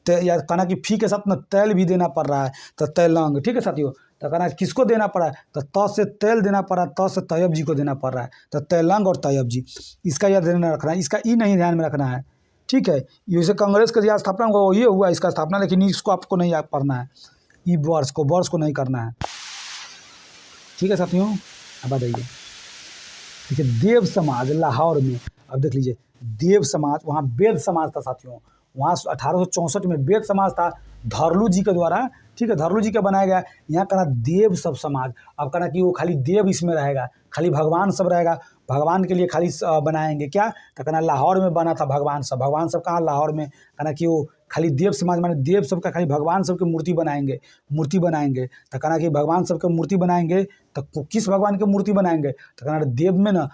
या कहना कि फी के साथ ना तेल भी देना पड़ रहा है, तो तेलंग। ठीक है साथियों, तो कहना किसको देना पड़ा है, तो त से तेल देना पड़ा, त से तैयब जी को देना पड़ रहा है, तो तेलंग और तैयब जी, इसका याद ध्यान रखना है, इसका ई नहीं ध्यान में रखना है। ठीक है, जैसे कांग्रेस का जो स्थापना हुआ ये हुआ इसका स्थापना, लेकिन इसको आपको नहीं याद पढ़ना है, ई वर्ष को नहीं करना है। ठीक है साथियों, अब आ जाइए, देखिए देव समाज लाहौर में। अब देख लीजिए देव समाज, वहाँ वेद समाज था साथियों, वहाँ 1864 में वेद समाज था धरलू जी के द्वारा। ठीक है, धरलू जी का बनाया गया। यहाँ कहना देव सब समाज, अब कहना कि वो खाली देव इसमें रहेगा, खाली भगवान सब रहेगा, भगवान के लिए खाली बनाएंगे क्या, तो कहना लाहौर में बना था भगवान सब कहाँ लाहौर में, कहना कि वो खाली देव समाज माने देव सबका खाली भगवान सबके मूर्ति बनाएंगे तो कहना कि भगवान सबके मूर्ति बनाएंगे तो किस भगवान के मूर्ति बनाएंगे, तो कहना देव में ना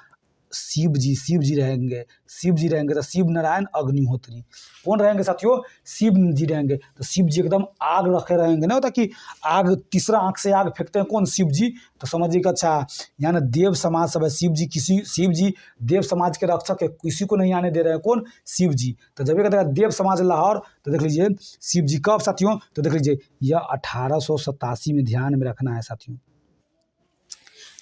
शिव जी रहेंगे तो शिव नारायण अग्निहोत्री कौन रहेंगे साथियों, शिव जी रहेंगे। तो शिव जी एकदम आग रखे रहेंगे ना, होता कि आग तीसरा आंख से आग फेंकते हैं कौन, शिव जी। तो समझिए कि अच्छा यहाँ ना देव समाज सब है, शिव जी देव समाज के रक्षक है, किसी को नहीं आने दे रहे हैं कौन, शिव जी। तो जब ये कहते हैं देव समाज लाहौर, तो देख लीजिए शिव जी कब साथियों, तो देख लीजिए यह 1887 में, ध्यान में रखना है साथियों।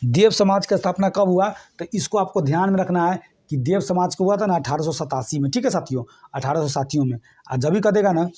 देव समाज का स्थापना कब हुआ, तो इसको आपको ध्यान में रखना है कि देव समाज को हुआ था ना 1887 में, ठीक है साथियों, 1887 में। आज जब भी कह देगा ना,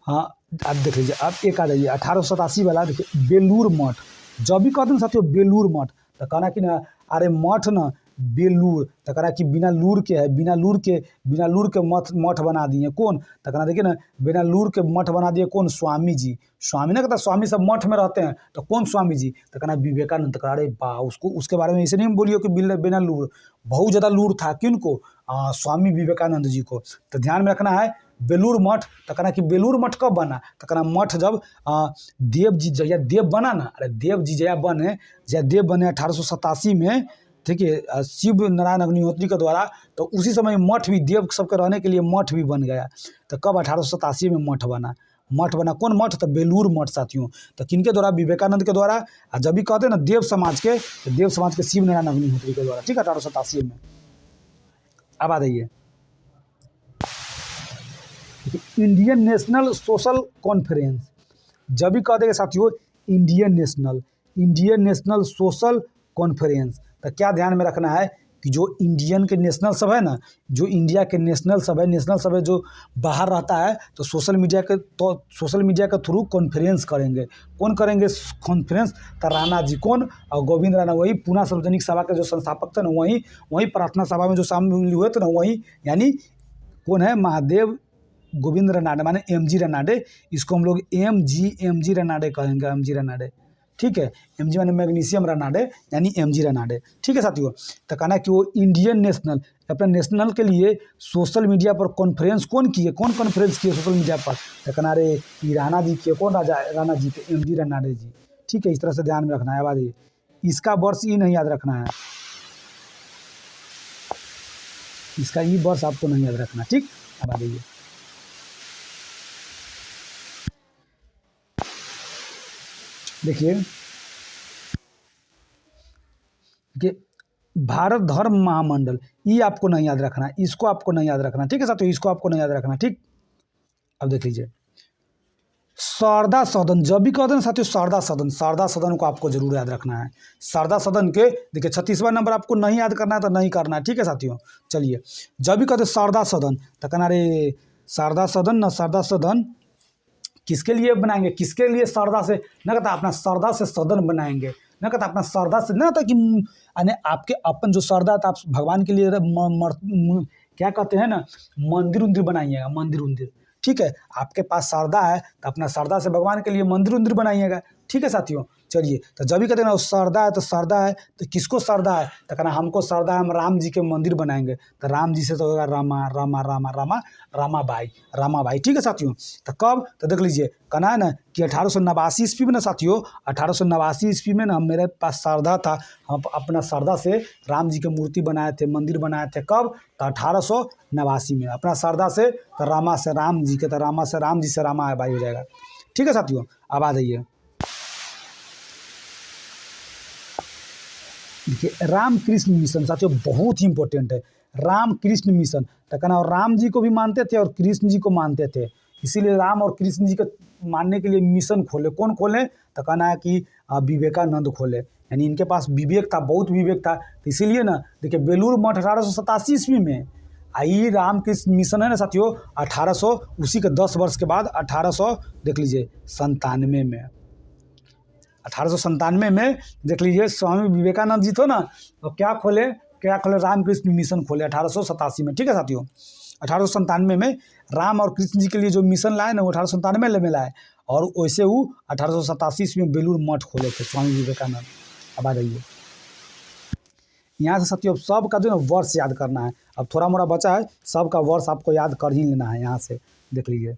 हाँ आप देख लीजिए, आप एक आ जाइए 1887 वाला, देखिए बेलूर मठ, जब भी कहते हैं साथियों बेलूर मठ, तो कहना कि ना अरे मठ ना बेलूर, तो कहना कि बिना लूर के है, बिना लूर के मठ बना दिए कौन, तो कहना देखिए ना बिना लूर के मठ बना दिए कौन, स्वामी जी। स्वामी ना कहता स्वामी सब मठ में रहते हैं, तो कौन स्वामी जी, तो कहना विवेकानंद। तो अरे वाह, उसको उसके बारे में ऐसे नहीं बोलिए कि बिना लूर, बहुत ज़्यादा लूर था किनको, स्वामी विवेकानंद जी को। तो ध्यान में रखना है बेलूर मठ। तो कहना कि बेलूर मठ कब बना, तो कहना मठ जब देव जी जया देव बना ना, अरे देव जी जया देव बने 1887 में, ठीक है, शिव नारायण अग्निहोत्री के द्वारा। तो उसी समय मठ भी देव सबके रहने के लिए मठ भी बन गया। तो कब 1887 में मठ बना कौन मठ, तो बेलूर मठ साथियों। तो किनके द्वारा, विवेकानंद के द्वारा। और जब भी कहते हैं ना देव समाज के, तो देव समाज के शिव नारायण अग्निहोत्री के द्वारा, ठीक है, 1887 में। अब आ जाइए इंडियन नेशनल सोशल कॉन्फ्रेंस, जब भी कह देंगे साथियों इंडियन नेशनल सोशल कॉन्फ्रेंस, तो क्या ध्यान में रखना है कि जो इंडियन के नेशनल सब है ना, जो इंडिया के नेशनल सब है जो बाहर रहता है, तो सोशल मीडिया के थ्रू कॉन्फ्रेंस करेंगे। कौन करेंगे कॉन्फ्रेंस, तो राणा जी कौन, और गोविंद राणा, वही पूना सार्वजनिक सभा के जो संस्थापक थे ना, वही प्रार्थना सभा में जो शामिल हुए थे ना, वही यानी कौन है, महादेव गोविंद रनाडे माने एमजी रनाडे, इसको हम लोग एमजी रनाडे कहेंगे, एमजी रनाडे, ठीक है। एमजी माने मैग्नीशियम रनाडे यानी एमजी रनाडे, ठीक है साथियों। तो कहना कि वो इंडियन नेशनल, अपने नेशनल के लिए सोशल मीडिया पर कॉन्फ्रेंस कौन कॉन्फ्रेंस किए सोशल मीडिया पर, तो कहना रे राणा जी किए, कौन राणा जी के, एमजी रनाडे जी, ठीक है। इस तरह से ध्यान में रखना है। बाद इसका वर्ष ई नहीं याद रखना है, इसका ई वर्ष आपको नहीं याद रखना, ठीक। अब आ जाइए देखिए कि भारत धर्म महामंडल, ये आपको नहीं याद रखना, इसको आपको नहीं याद रखना, ठीक है साथियों, इसको आपको नहीं याद रखना, ठीक। अब देख लीजिए शारदा सदन, जब भी कहते हैं साथियों शारदा सदन को आपको जरूर याद रखना है। शारदा सदन के देखिए 36वां नंबर आपको नहीं याद करना है तो नहीं करना है, ठीक है साथियों। चलिए जब भी कहते हैं शारदा सदन, तो कहना रे शारदा सदन किसके लिए बनाएंगे, किसके लिए शारदा से ना कहता अपना शारदा से सदन बनाएंगे, ना कहता अपना शारदा से ना, था कि यानी आपके अपन जो शारदा था, आप भगवान के लिए क्या कहते हैं ना, मंदिर बनाइएगा, मंदिर, ठीक है। आपके पास शारदा है तो अपना शारदा से भगवान के लिए मंदिर बनाइएगा, ठीक है साथियों। चलिए तो जब भी कहते हैं ना शारदा है तो किसको शारदा है, तो कहना हमको शारदा है, हम राम जी के मंदिर बनाएंगे, तो राम जी से तो होगा रामाबाई, ठीक है साथियों। तो कब, तो देख लीजिए कहना है ना कि 1889 ईस्वी में ना साथियों, 1889 ईस्वी में ना मेरे पास शारदा था, हम अपना शारदा से राम जी के मूर्ति बनाए थे, मंदिर बनाए थे। कब, तो 1889 में अपना शारदा से, तो रामा से राम जी के, तो रामा से राम जी से रामाबाई हो जाएगा, ठीक है साथियों। अब आ जाइए देखिए रामकृष्ण मिशन साथियों, बहुत ही इंपॉर्टेंट है रामकृष्ण मिशन। तो कहना राम जी को भी मानते थे और कृष्ण जी को मानते थे, इसीलिए राम और कृष्ण जी को मानने के लिए मिशन खोले। कौन खोले, तो कहना है कि विवेकानंद खोले, यानी इनके पास विवेक था, बहुत विवेक था, तो इसीलिए ना देखिए बेलूर मठ 1887 ईस्वी में, आई रामकृष्ण मिशन है ना साथियों 1800, उसी के 10 वर्ष के बाद 1800 देख लीजिए 97 में, 1897 में देख लीजिए स्वामी विवेकानंद जी तो ना, तो क्या खोले रामकृष्ण मिशन खोले 1887 में, ठीक है साथियों। 1897 में राम और कृष्ण जी के लिए जो मिशन लाए ना, वो 1897 में लाए, और वैसे वो 1887 में बेलूर मठ खोले थे स्वामी विवेकानंद। अब आ जाइए यहाँ से साथियों अब सब का जो है वर्ष याद करना है। अब थोड़ा मोड़ा बचा है, सब का वर्ष आपको याद कर ही लेना है। यहाँ से देख लीजिए,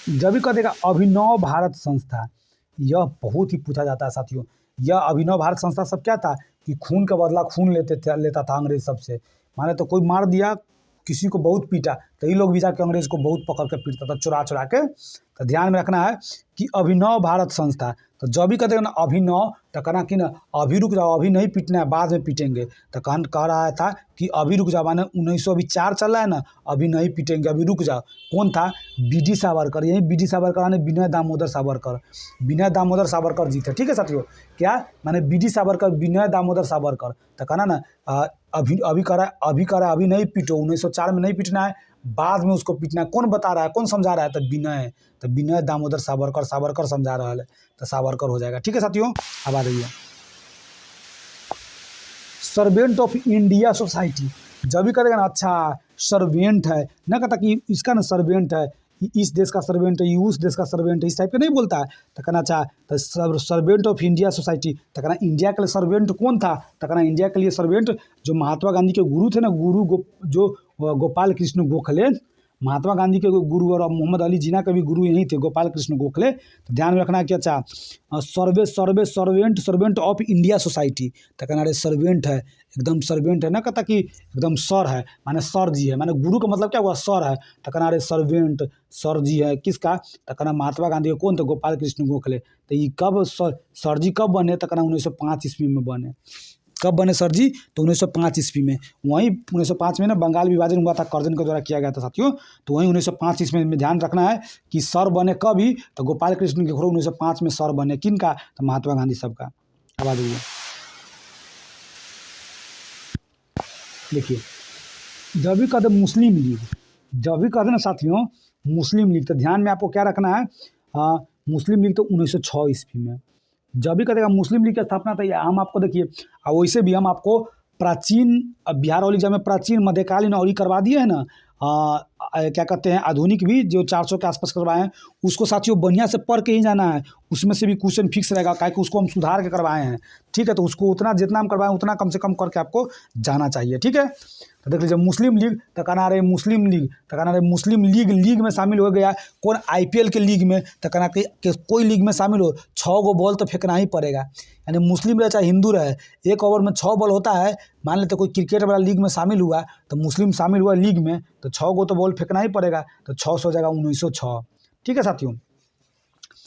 जब भी कह देगा अभिनव भारत संस्था, यह बहुत ही पूछा जाता है साथियों। यह अभिनव भारत संस्था सब क्या था कि खून का बदला खून लेता था अंग्रेज सबसे। माने तो कोई मार दिया, किसी को बहुत पीटा, तो ये लोग भी जाके अंग्रेज को बहुत पकड़ के पीटता था, चुरा चुरा के। तो ध्यान में रखना है कि अभिनव भारत संस्था, तो जब भी कहते हैं ना अभिनव, तो कहना कि ना अभी रुक जाओ, अभी नहीं पीटना है, बाद में पीटेंगे। तो कह रहा था कि अभी रुक जाओ, माने 1904 चल रहा है ना, अभी नहीं पीटेंगे, अभी रुक जाओ। कौन था? बी.डी. सावरकर। यही बी.डी. सावरकर यानी विनय दामोदर सावरकर। विनय दामोदर सावरकर जी थे, ठीक है साथियों। क्या माने बी.डी. सावरकर, विनय दामोदर सावरकर। तो कहना ना अभी करा अभी नहीं पीटो, 1904 में नहीं पीटना है, बाद में उसको पीटना है। कौन बता रहा है, कौन समझा रहा है? तो विनय, तो विनय दामोदर सावरकर, सावरकर समझा रहा है, तो सावरकर हो जाएगा, ठीक है साथियों। अब आ रही है सर्वेंट ऑफ इंडिया सोसाइटी। जब भी करेगा ना अच्छा सर्वेंट है ना, कहता कि इसका ना सर्वेंट है, इस देश का सर्वेंट है, उस देश का सर्वेंट है, इस टाइप का नहीं बोलता है। तो कहना अच्छा तो सर्वेंट ऑफ इंडिया सोसाइटी, तो कहना इंडिया के लिए सर्वेंट कौन था? तो कहना इंडिया के लिए सर्वेंट जो महात्मा गांधी के गुरु थे ना, जो गोपाल कृष्ण गोखले, महात्मा गांधी के गुरु और मोहम्मद अली जिन्ना के भी गुरु यही थे, गोपाल कृष्ण गोखले। तो ध्यान में रखना है कि अच्छा सर्वेंट ऑफ इंडिया सोसाइटी, तो कहना अरे सर्वेंट है, एकदम सर्वेंट है ना, कहता कि एकदम सर है, माने सर जी है, माने गुरु का मतलब क्या हुआ? सर है। तो कहना अरे सर्वेंट सर जी है, किसका? तो कहना महात्मा गांधी के कौन थे? गोपाल कृष्ण गोखले। तो ये कब सर जी कब बने? तो कहना 1905 ईस्वी में बने। कब बने सर जी? तो 1905 ईस्वी में। वहीं 1905 में ना बंगाल विभाजन हुआ था, कर्जन के द्वारा किया गया था साथियों। तो वहीं 1905 ईस्वी में ध्यान रखना है कि सर बने कब ही? तो गोपाल कृष्ण गोखले 1905 में सर बने। किन का? तो महात्मा गांधी सबका। अब आ जाइए, देखिए जब भी कहते मुस्लिम लीग, जब भी कहते ना साथियों मुस्लिम लीग, तो ध्यान में आपको क्या रखना है? मुस्लिम लीग तो 1906 ईस्वी में। जब भी कहेगा मुस्लिम लीग की स्थापना, तो हम आपको देखिए, वैसे भी हम आपको प्राचीन बिहार वाली एग्जाम में प्राचीन मध्यकालीन और करवा दिए है ना, क्या कहते हैं आधुनिक भी जो 400 के आसपास करवाए हैं, उसको साथियों बढ़िया से पढ़ के ही जाना है। उसमें से भी क्वेश्चन फिक्स रहेगा, क्या कि उसको हम सुधार के करवाए हैं, ठीक है। तो उसको उतना जितना हम करवाएं उतना कम से कम करके आपको जाना चाहिए, ठीक है। तो देख लीजिए मुस्लिम लीग, तो कहना रहे मुस्लिम लीग, तो कहना रहे मुस्लिम लीग में शामिल हो गया कौन? आईपीएल के लीग में। तो कहना कि कोई लीग में शामिल हो 6 गो बॉल तो फेंकना ही पड़ेगा, यानी मुस्लिम रहे चाहे हिंदू रहे, 1 ओवर में 6 बॉल होता है। मान लेते कोई क्रिकेट वाला लीग में शामिल हुआ, तो मुस्लिम शामिल हुआ लीग में, तो 6 गो तो बॉल फेंकना ही पड़ेगा, तो 6 हो जाएगा 1906, ठीक है साथियों।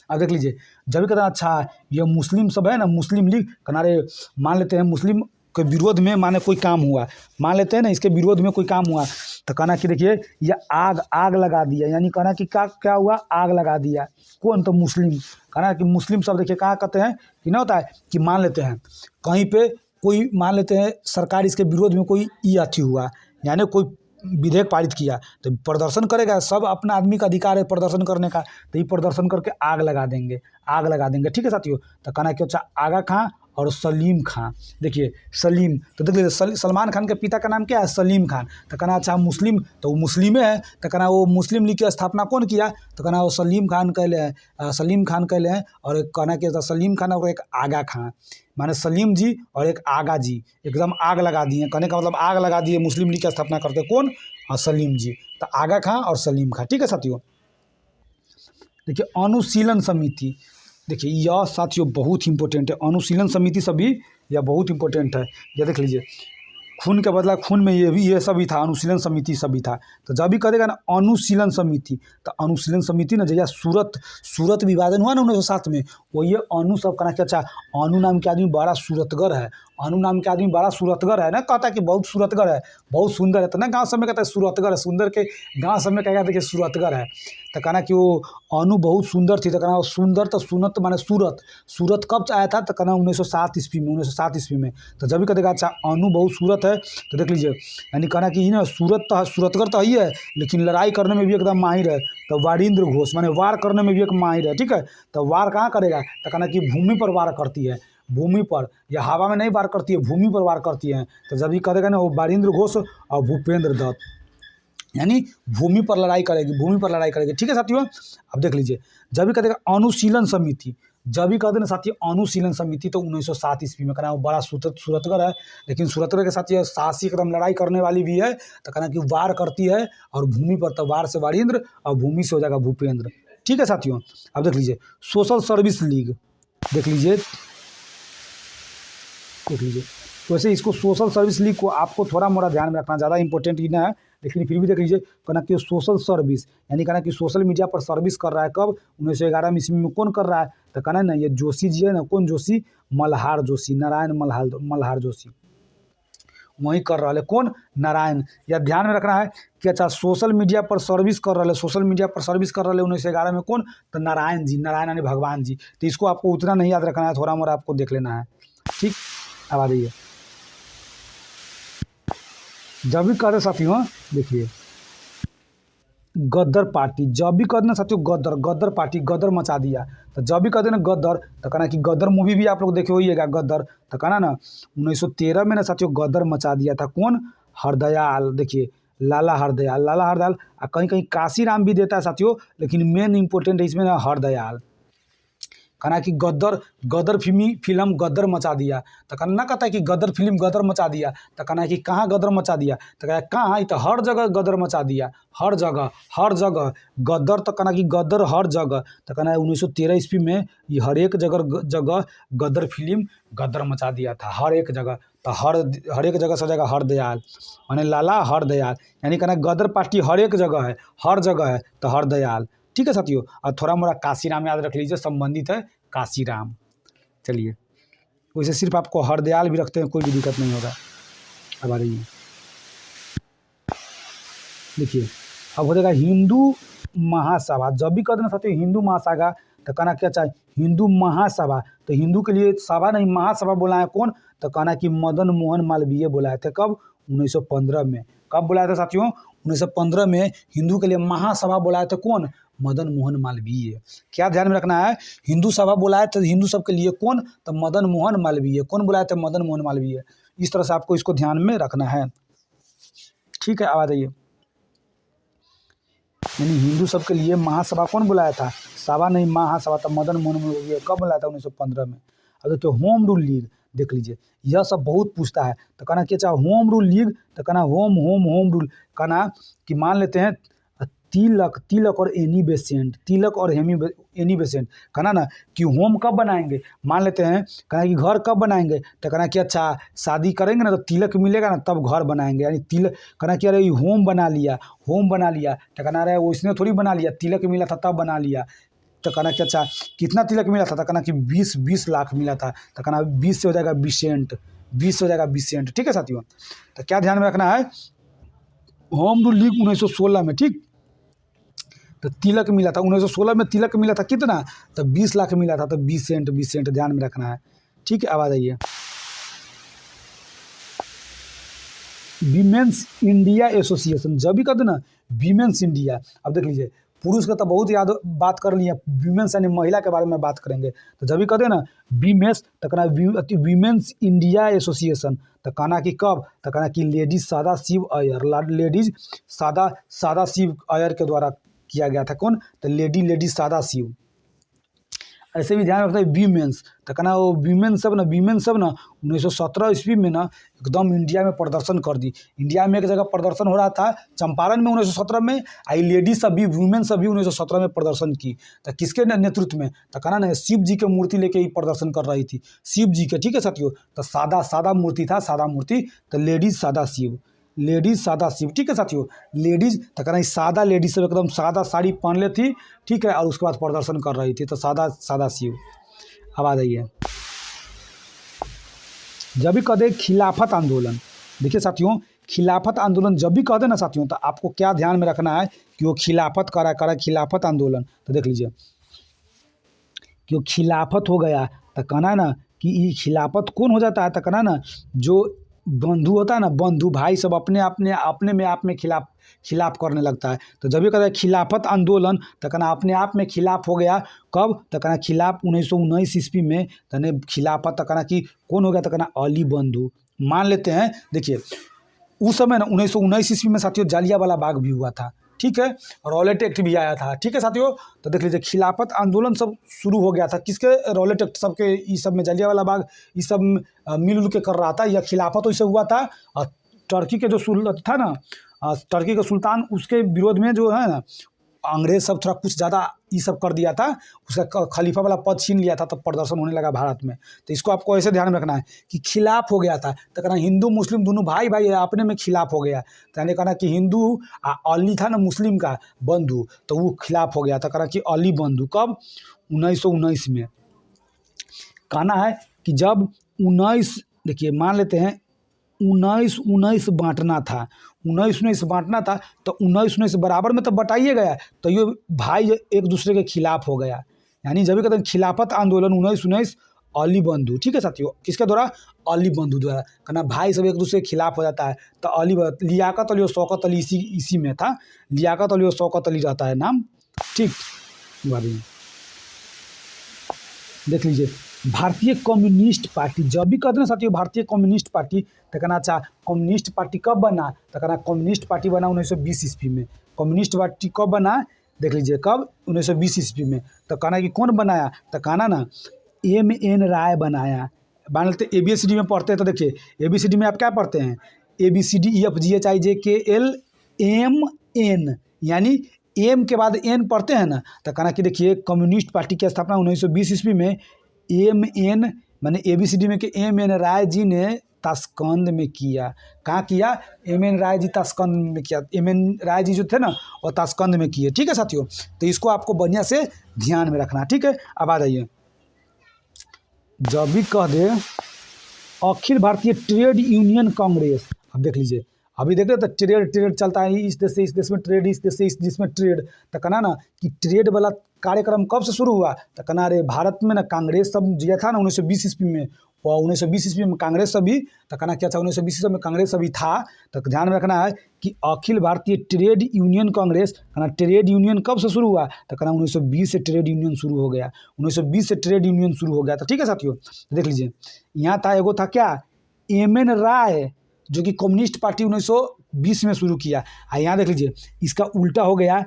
अब देख लीजिए जब भी कहते हैं अच्छा ये मुस्लिम सब है ना, मुस्लिम लीग, कहना रहे मान लेते हैं मुस्लिम के विरोध में माने कोई काम हुआ, मान लेते हैं ना इसके विरोध में कोई काम हुआ, तो कहना कि देखिए ये आग लगा दिया, यानी कहना कि क्या हुआ? आग लगा दिया। कौन? तो मुस्लिम। कहना कि मुस्लिम सब देखिए कहाँ कहते हैं कि ना होता है कि मान लेते हैं कहीं पे कोई, मान लेते हैं सरकार इसके विरोध में कोई अथी हुआ, यानी कोई विधेयक पारित किया, तो प्रदर्शन करेगा, सब अपना आदमी का अधिकार है प्रदर्शन करने का, तो ये प्रदर्शन करके आग लगा देंगे, ठीक है साथियों। तो कहना कि अच्छा आगा खां और सलीम खां, देखिए सलीम, तो देख लीजिए सलमान खान के पिता का नाम क्या है? सलीम खान। तो कहना अच्छा मुस्लिम, तो वो मुस्लिम है, तो कहना वो मुस्लिम लीग की स्थापना कौन किया? तो कहना वो सलीम खान कहले हैं, और एक कहना कि सलीम खान और एक आगा खां, माने सलीम जी और एक आगा जी एकदम आग लगा दिए। कहने का मतलब आग लगा दिए मुस्लिम लीग की स्थापना करते कौन? सलीम जी। तो आगा खां और सलीम खां, ठीक है साथियों। देखिए अनुशीलन समिति, देखिए यह साथियों बहुत इंपॉर्टेंट है, अनुशीलन समिति सभी यह बहुत इंपॉर्टेंट है। यह देख लीजिए खून के बदला खून में ये सभी था, अनुशीलन समिति सभी था। तो जब भी करेगा ना अनुशीलन समिति, तो अनुशीलन समिति ना जैसा सूरत विभाजन हुआ ना 1907 में, वो ये अनु सब कहना कि अच्छा अनु नाम के आदमी बड़ा सूरतगर है, अनु नाम के आदमी बड़ा सूरतगर है ना, कहता कि बहुत सूरतगर है, बहुत सुंदर है, तो ना गाँव सब में कहता है सूरतगर है, सुंदर के गाँव सब में कहेगा देखिए सूरतगर है। तो कहना कि वो अनु बहुत सुंदर थी, तो कहना वो सुंदर तो सुनत माने सूरत कब आया था? तो कहना 1907 ईस्वी में। तो जब भी कहेगा अच्छा अनु बहुत सूरत है, तो देख लीजिए यानी कहना कि ना सूरतगर तो ही है, लेकिन लड़ाई करने में भी एकदम माहिर है। तो वारिंद्र घोष माने वार करने में भी एक माहिर है, ठीक है। तो वार कहाँ करेगा? तो कहना कि भूमि पर वार करती है, भूमि पर, या हवा में नहीं वार करती है, भूमि पर वार करती है। तो जब भी करेगा ना वो वारिंद्र घोष और भूपेंद्र दत्त, यानी भूमि पर लड़ाई करेगी, ठीक है साथियों। अब देख लीजिए जब भी कहेगा अनुशीलन समिति, जब भी कहते हैं ना साथियों अनुशीलन समिति, तो 1907 ईस्वी में, कहना वो बड़ा सूरतगर है, लेकिन सूरतगर के साथ ये साहसी एकदम लड़ाई करने वाली भी है। तो कहना कि वार करती है, और भूमि पर तो वार से वारिंद्र और भूमि से हो जाएगा भूपेंद्र। ठीक है साथियों, अब देख लीजिए सोशल सर्विस लीग, देख लीजिए वैसे इसको सोशल सर्विस लीग को आपको थोड़ा मोड़ा ध्यान में रखना, ज़्यादा इंपॉर्टेंट ही ना है, लेकिन फिर भी देख लीजिए कहना कि सोशल सर्विस यानी कहना कि सोशल मीडिया पर सर्विस कर रहा है कब 1911 ईस्वी में। कौन कर रहा है? तो कहना ना ये जोशी जी है ना, कौन जोशी? मल्हार जोशी, नारायण मल्हार जोशी वही कर रहा है। कौन? नारायण। यह ध्यान में रखना है कि अच्छा सोशल मीडिया पर सर्विस कर रहा है, सोशल मीडिया पर सर्विस कर रहा है 1911 में। कौन? तो नारायण जी, नारायण यानी भगवान जी। तो इसको आपको उतना नहीं याद रखना है, थोड़ा मोड़ा आपको देख लेना है। ठीक, अब आ जाइए जब भी कहते साथियों, देखिए गद्दर पार्टी, जब भी कहते ना साथियों गद्दर पार्टी, गद्दर मचा दिया। तो जब भी कहते ना गद्दर, तो कहना कि गद्दर मूवी भी आप लोग देखे होइएगा गद्दर। तो कहना ना 1913 में ना साथियों गद्दर मचा दिया था। कौन? हरदयाल। देखिए लाला हरदयाल कहीं कहीं काशीराम भी देता है साथियों, लेकिन मेन इंपॉर्टेंट है इसमें ना हरदयाल। कहना कि गदर फिल्म गदर मचा दिया। तो कहना ना कहता है कि गदर फिल्म गदर मचा दिया। तो कहना है कि कहाँ गदर मचा दिया? तो कहना कहाँ, तो हर जगह गदर मचा दिया, हर जगह गदर। तो कहना कि गदर हर जगह। तो कहना है 1913 ईस्वी में ये हर एक जगह गदर फिल्म गदर मचा दिया था, हर एक जगह। तो हर एक जगह से जगह हरदयाल माने लाला हरदयाल, यानी कहना गदर पार्टी हर एक जगह है, हर जगह है, तो हरदयाल। ठीक है साथियों, और थोड़ा मोड़ा काशीराम याद रख लीजिए, संबंधित है काशीराम। चलिए वैसे सिर्फ आपको हरदयाल भी रखते हैं, कोई भी दिक्कत नहीं होगा। अब आ रही है, देखिए अब हो जाएगा हिंदू महासभा। जब भी कहते हैं साथियों हिंदू महासभा, तो कहना क्या चाहिए? हिंदू महासभा। तो हिंदू के लिए सभा नहीं महासभा बोला है। कौन? तो कहना कि मदन मोहन मालवीय बुलाए थे। कब? 1915 में। कब बुलाया था साथियों? 1915 में हिंदू के लिए महासभा बुलाए थे। कौन? मदन मोहन मालवीय। क्या ध्यान में रखना है? हिंदू सभा बुलाए थे हिंदू सब के लिए। कौन? तो मदन मोहन मालवीय। कौन बुलाए थे? मदन मोहन मालवीय। इस तरह से आपको इसको ध्यान में रखना है। ठीक है, अब आ जाइए, यानी हिंदू सब के लिए महासभा कौन बुलाया था? सभा नहीं महासभा, तो मदन मोहन मालवीय। कब बुलाया था? 1915 में। अब देखिए होम रूल लीग, देख लीजिए यह सब बहुत पूछता है। तो कहना क्या चाहे होम रूल लीग? तो कहना होम रूल, कहना कि मान लेते हैं तिलक और एनी बेसेंट, तिलक और एनी बेसेंट। कहना ना कि होम कब बनाएंगे? मान लेते हैं कहना कि घर कब बनाएंगे? तो कहना कि अच्छा शादी करेंगे ना तो तिलक मिलेगा ना तब घर बनाएंगे, यानी तिलक। कहना कि अरे होम बना लिया तो कहना अरे वो इसने थोड़ी बना लिया, तिलक मिला था तब बना लिया। तो कहना कि अच्छा कितना तिलक मिला था? तो कहना कि 20 लाख मिला था। तो कहना 20 से हो जाएगा बिसेंट, 20 से हो जाएगा बिसेंट। ठीक है साथियों, तो क्या ध्यान में रखना है? होम रूल लीग 1916 में। ठीक, तो तिलक मिला था 1916 में। तिलक मिला था कितना? तो 20 लाख मिला था, तो बिसेंट ध्यान में रखना है। ठीक है, अब आ जाइए वीमेंस इंडिया एसोसिएशन। जब भी कहते ना वीमेंस इंडिया, अब देख लीजिए पुरुष का तो बहुत याद बात कर लिया, वीमेंस यानी महिला के बारे में बात करेंगे। तो जब भी कहते हैं ना वीमेंस, तो कहना वीमेंस इंडिया एसोसिएशन। तो कहना कि कब? तो कहना कि लेडीज सादा शिव अय्यर, लेडीज सादा शिव अय्यर के द्वारा किया गया था। कौन? तो लेडीज सादा शिव। ऐसे भी ध्यान रखना है वीमेंस। तो कहना वो वीमेन सब ना 1917 ईस्वी में ना एकदम इंडिया में प्रदर्शन कर दी। इंडिया में एक जगह प्रदर्शन हो रहा था चंपारण में 1917 में, आई लेडीज सब भी वुमेन सब भी 1917 में प्रदर्शन की। तो किसके नेतृत्व में? तो कहना ना शिव जी के मूर्ति लेके ही प्रदर्शन कर रही थी, शिव जी के। ठीक है साथियों, तो सादा मूर्ति था, सादा मूर्ति। तो लेडीज सादा शिव। ठीक है साथियों, लेडीज। तो कहना सादा लेडीज सब एकदम सादा साड़ी पहन ले थी। ठीक है, और उसके बाद प्रदर्शन कर रही थी। तो सादा शिव। अब आ जाइए जब भी कहते खिलाफत आंदोलन, देखिए साथियों खिलाफत आंदोलन जब भी कहते ना साथियों, तो आपको क्या ध्यान में रखना है कि वो खिलाफत करा खिलाफत आंदोलन। तो देख लीजिए कि वो खिलाफत हो गया, तो कहना है ना कि ये खिलाफत कौन हो जाता है? तो कहना ना जो बंधु होता है ना, बंधु भाई सब अपने में आप में खिलाफ करने लगता है। तो जब भी कहता है खिलाफत आंदोलन, तो कहना अपने आप में खिलाफ हो गया। कब? तो कहना खिलाफ 1919 ईस्वी में। तो खिलाफत तो कहना कि कौन हो गया? तो कहना अली बंधु। मान लेते हैं देखिए उस समय ना 1919 ईस्वी में साथियों जालियांवाला बाग भी हुआ था। ठीक है, रॉलेट एक्ट भी आया था। ठीक है साथियों, तो देख लीजिए खिलाफत आंदोलन सब शुरू हो गया था किसके, रॉलेट एक्ट सबके, इस सब में जलियांवाला बाग ये सब मिलजुल के कर रहा था। यह खिलाफत वैसे हुआ था टर्की के जो था ना, टर्की के सुल्तान, उसके विरोध में जो है ना अंग्रेज सब थोड़ा कुछ ज़्यादा ये सब कर दिया था, उसका खलीफा वाला पद छीन लिया था, तब प्रदर्शन होने लगा भारत में। तो इसको आपको ऐसे ध्यान में रखना है कि खिलाफ हो गया था, तो कहना हिंदू मुस्लिम दोनों भाई भाई अपने में खिलाफ हो गया, तो यानी कहना कि हिंदू अली था ना मुस्लिम का बंधु, तो वो खिलाफ हो गया था, कहना कि अली बंधु कब 1919 में। कहना है कि जब 19 देखिए मान लेते हैं 19-19 बांटना था, 19-19 बांटना था, तो 19-19 बराबर में तो बटाइए गया, तो ये भाई एक दूसरे के खिलाफ हो गया। यानी जब भी कहते हैं खिलाफत आंदोलन 19-19 अली बंधु, ठीक है साथियों, किसके द्वारा, अली बंधु द्वारा। कहना भाई सब एक दूसरे के खिलाफ हो जाता है, तो अली लियाकत अली और शौकत अली इसी में था, लियाकत अली और शौकत अली रहता है नाम। ठीक, देख लीजिए भारतीय कम्युनिस्ट पार्टी, जब भी कहते हैं साथियों भारतीय कम्युनिस्ट पार्टी, तो कहना अच्छा कम्युनिस्ट पार्टी कब बना, तो कहना कम्युनिस्ट पार्टी बना 1920 ईस्वी में। कम्युनिस्ट पार्टी कब बना, देख लीजिए कब, 1920 ईस्वी में। तो कहना कि कौन बनाया, तो कहना ना M.N. राय बनाया। मान लेते ABCD में पढ़ते हैं, तो देखिए ABCD में आप क्या पढ़ते हैं, ABCDEFGHIJKLMN, यानी एम के बाद एन पढ़ते हैं ना, तो कहना कि देखिए कम्युनिस्ट पार्टी की स्थापना 1920 ईस्वी में M.N. मैंने ABCD में कि M.N. राय जी ने ताशकंद में किया। कहाँ किया, M.N. राय जी ताशकंद में किया। M.N. राय जी जो थे ना वो ताशकंद में किए। ठीक है साथियों, तो इसको आपको बढ़िया से ध्यान में रखना। ठीक है, अब आ जाइए, जब भी कह दे अखिल भारतीय ट्रेड यूनियन कांग्रेस, अब देख लीजिए अभी देख रहे तो ट्रेड चलता है, इस देश से इस देश में ट्रेड, इस देश से इस देश में ट्रेड, तो कहना ना कि ट्रेड वाला कार्यक्रम कब से शुरू हुआ, तो कहना अरे भारत में ना कांग्रेस सब जिया था ना 1920 ईस्वी में, और 1920 ईस्वी में कांग्रेस सभी, तो कहना क्या था 1920 ईस्वी में कांग्रेस सभी था। तो ध्यान में रखना है कि अखिल भारतीय ट्रेड यूनियन कांग्रेस, कहना ट्रेड यूनियन कब से शुरू हुआ, तो कहना 1920 से ट्रेड यूनियन शुरू हो गया, 1920 से ट्रेड यूनियन शुरू हो गया था। ठीक है साथियों, तो देख लीजिए यहाँ था एगो था क्या, M.N. राय, जो कि कम्युनिस्ट पार्टी 1920 में शुरू किया। यहाँ देख लीजिए इसका उल्टा हो गया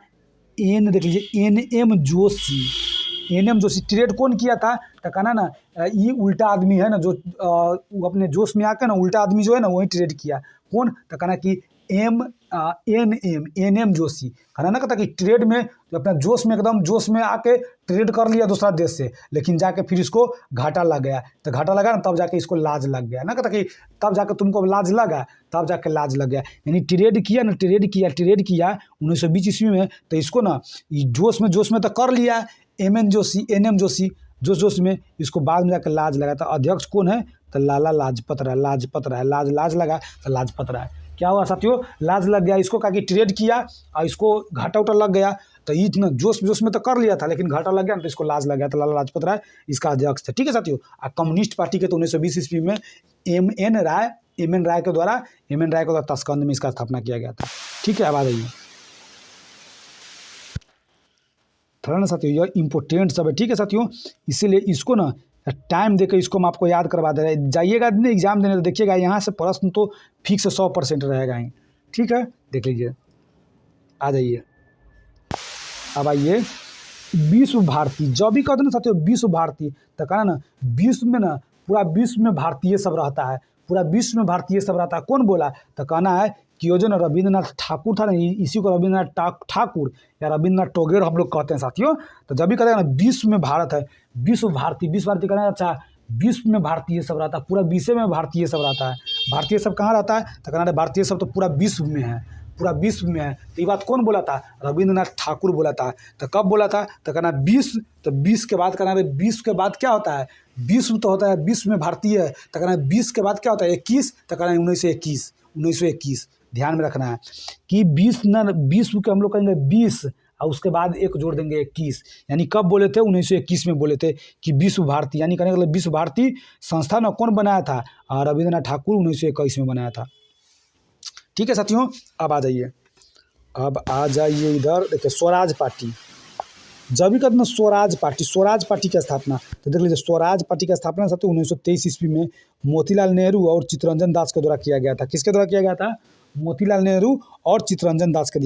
एन, देख लीजिए N.M. Joshi, N.M. Joshi trade कौन किया था, तो कहना ना ये उल्टा आदमी है ना जो वो अपने जोश में आकर ना उल्टा आदमी जो है ना वही ट्रेड किया। कौन, तो कहना कि N.M. जोशी, कहना ना कहता कि ट्रेड में जो अपना जोश में एकदम जोश में आके ट्रेड कर लिया दूसरा देश से, लेकिन जाके फिर इसको घाटा लग गया, तो घाटा लगा ना तब जाके इसको लाज लग गया ना, कहता कि तब जाके तुमको लाज लगा, तब जाके लाज लग गया। यानी ट्रेड किया ना, ट्रेड किया 1920 ईस्वी में, तो इसको ना जोश में तो कर लिया N.M. जोशी जोश में, इसको बाद में जाकर लाज लगा। तो अध्यक्ष कौन है, तो लाला लाजपत राय, लाज लगा तो लाजपत राय। क्या हुआ साथियों, लाज लग गया इसको, कहा कि ट्रेड किया और इसको घाटा उटा लग गया, तो इतना जोश में तो कर लिया था लेकिन घाटा लग गया तो इसको लाज लग गया, तो लाला लाजपत राय इसका अध्यक्ष थे। ठीक है साथियों, कम्युनिस्ट पार्टी के तो 1920 ईस्वी में M.N. राय के द्वारा ताशकंद में इसका स्थापना किया गया था। ठीक है, अब आ जाइए थोड़ा ना साथियों, यह इंपॉर्टेंट सब है। ठीक है साथियों, इसीलिए इसको ना टाइम देकर इसको हम आपको याद करवा दे रहे हैं। जाइएगा नहीं एग्जाम देने तो देखिएगा यहाँ से प्रश्न तो फिक्स 100% रहेगा ही। ठीक है, देख लीजिए, आ जाइए, अब आइए विश्व भारती, जब भी कहते हैं ना साथियों विश्व भारती, तो कहना ना विश्व में ना पूरा विश्व में भारतीय सब रहता है, पूरा विश्व में भारतीय सब रहता है। कौन बोला, तो कहना है कि जो ना रविंद्रनाथ ठाकुर था ना, इसी को रविंद्रनाथ ठाकुर या रविंद्रनाथ टैगोर हम लोग कहते हैं साथियों। तो जब भी कहते हैं ना विश्व में भारत है, विश्व भारती कहना अच्छा विश्व में भारतीय सब रहता है, पूरा विश्व में भारतीय सब रहता है। भारतीय सब कहाँ रहता है, तो कहना भारतीय सब तो पूरा विश्व में है, पूरा विश्व में है। तो ये बात कौन बोला था, रविंद्रनाथ ठाकुर बोला था। तो कब बोला था, तो कहना विश्व, तो 20 के बाद कहना विश्व के बाद क्या होता है, विश्व तो होता है विश्व में भारतीय है, तो कहना 20 के बाद क्या होता है 21, तो कहना 1921। ध्यान में रखना है कि 20 न विश्व के हम लोग कहेंगे 20 और उसके बाद एक जोड़ देंगे 21, यानी कब बोले थे 1921 में बोले थे कि विश्व भारती, यानी कहने का मतलब विश्व भारती संस्था ना कौन बनाया था, रविंद्रनाथ ठाकुर 1921 में बनाया था। ठीक है साथियों, अब आ जाइए इधर देखिए स्वराज पार्टी, जब भी कहते हैं स्वराज पार्टी की स्थापना, तो देख लीजिए स्वराज पार्टी की स्थापना साथियों 1923 ईस्वी में मोतीलाल नेहरू और चित्तरंजन दास के द्वारा किया गया था। किसके द्वारा किया गया था, मोतीलाल नेहरू और चित्तरंजन दास के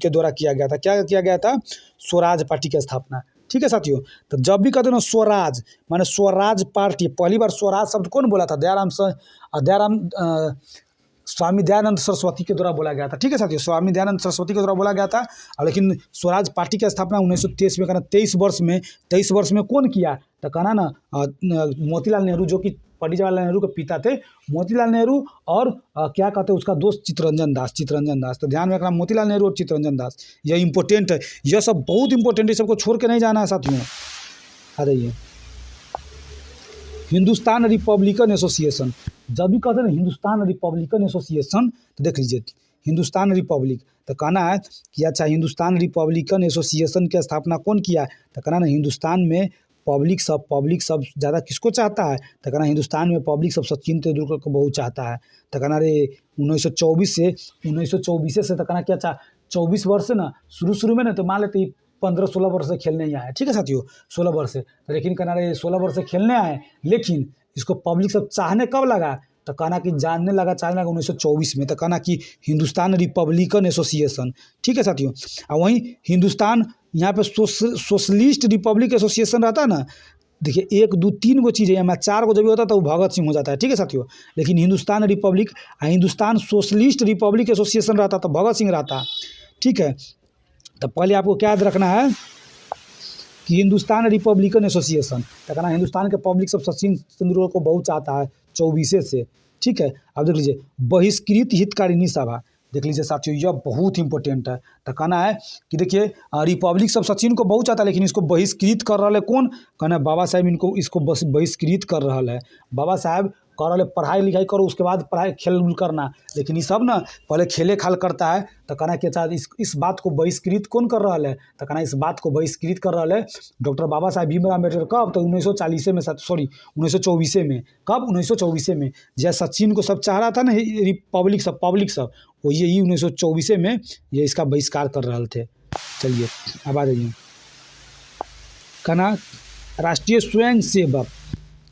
द्वारा किया गया था। क्या किया गया था? स्वराज पार्टी की स्थापना। ठीक है साथियों, तो जब भी कहते हो ना स्वराज, माने स्वराज पार्टी, पहली बार स्वराज शब्द कौन बोला था? दयाराम स्वामी दयानंद सरस्वती के द्वारा बोला गया था। ठीक है साथियों, स्वामी दयानंद सरस्वती के द्वारा बोला गया था। लेकिन स्वराज पार्टी की स्थापना 1923 में, कहना 23 वर्ष में कौन किया? तो कहना ना मोतीलाल नेहरू, जो कि पंडित जवाहरलाल नेहरू के पिता थे, मोतीलाल नेहरू और क्या कहते हैं उसका दोस्त चित्तरंजन दास। तो ध्यान में रखना, मोतीलाल नेहरू और चित्तरंजन दास, यह इंपॉर्टेंट है, यह सब बहुत इंपॉर्टेंट है, सबको छोड़ के नहीं जाना है साथियों। आ जाइए, हिंदुस्तान रिपब्लिकन एसोसिएशन, जब भी कहते हैं ना हिंदुस्तान रिपब्लिकन एसोसिएशन, तो देख लीजिए हिंदुस्तान रिपब्लिक, तो कहना है कि अच्छा हिंदुस्तान रिपब्लिकन एसोसिएशन की स्थापना कौन किया? तो कहना ना हिंदुस्तान में पब्लिक सब ज़्यादा किसको चाहता है? तो कहना हिंदुस्तान में पब्लिक सब सचिन तेंदुलकर को बहुत चाहता है। तो कहना रे 1924 से तो कहना क्या 24 वर्ष से ना शुरू में ना, तो मान लेते 15-16 वर्ष से खेलने ही आए। ठीक है साथियों, 16 वर्ष से, तो लेकिन कहना रे 16 वर्ष से खेलने आए, लेकिन इसको पब्लिक सब चाहने कब लगा? तो कहना कि चाहने लगा 1924 में। तो कहना कि हिंदुस्तान रिपब्लिकन एसोसिएशन। ठीक है साथियों, और वहीं हिंदुस्तान यहाँ पे सोशलिस्ट रिपब्लिक एसोसिएशन रहता है ना, देखिए 1 2 3 गो चीज़ है, मैं 4 गो जब भी होता है तो वो भगत सिंह हो जाता है। ठीक है साथियों, लेकिन Hindustan Republic Hindustan socialist Republic association रहता तो भगत सिंह रहता। ठीक है, तो पहले आपको क्या याद रखना है कि हिंदुस्तान रिपब्लिकन एसोसिएशन, तो कहना हिंदुस्तान के पब्लिक सब सचिन तेंदुलकर को बहुत चाहता है 24 से। ठीक है, अब देख लीजिए बहिष्कृत हितकारिणी सभा, देख लीजिए साथियों यह बहुत इंपॉर्टेंट है। तो कहना है कि देखिए रिपब्लिक सब सचिन को बहुत चाहता है, लेकिन इसको बहिष्कृत कर रहा है कौन? कहना बाबा साहेब इसको बस बहिष्कृत कर रहा है। बाबा साहेब कह रहे पढ़ाई लिखाई करो, उसके बाद पढ़ाई खेल उल करना, लेकिन ये सब ना पहले खेले खाल करता है। तो कहना कि अच्छा इस बात को बहिष्कृत कौन कर रहा है? तो कहना इस बात को बहिष्कृत कर रहा है डॉक्टर बाबा साहेब भीमराव अम्बेडकर। कब? तो 1924 में, सॉरी 1924 में। कब? 1924 में। जैसे सचिन को सब चाह रहा था ना पब्लिक सब वो यही 1924 में ये इसका बहिष्कार कर रहे थे। चलिए अब आ जाइए, कहना राष्ट्रीय स्वयं सेवक,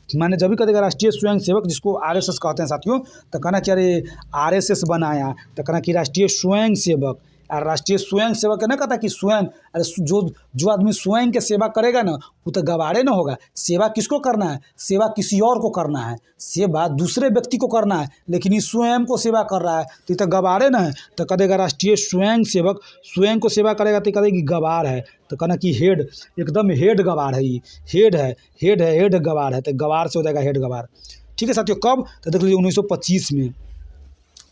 माने जब भी कहेगा राष्ट्रीय स्वयं सेवक, जिसको आरएसएस कहते हैं साथियों, तो कहना कि अरे आरएसएस बनाया, तो कहना कि राष्ट्रीय स्वयं सेवक। और राष्ट्रीय स्वयं सेवक है ना, कहता कि स्वयं, अरे जो आदमी स्वयं के सेवा करेगा ना वो तो गवारे ना होगा। सेवा किसको करना है? सेवा किसी और को करना है, सेवा दूसरे व्यक्ति को करना है, लेकिन ये स्वयं को सेवा कर रहा है तो ये तो गवारे ना है। तो कहेगा राष्ट्रीय स्वयं सेवक, स्वयं को सेवा करेगा तो कहेगा कि गवार है। तो कहना कि हेड, एकदम हेड गवार है, ये हेड गवार है, तो गवार से हो जाएगा हेड गवार। ठीक है साथियों, कब? तो देख लीजिए 1925 में।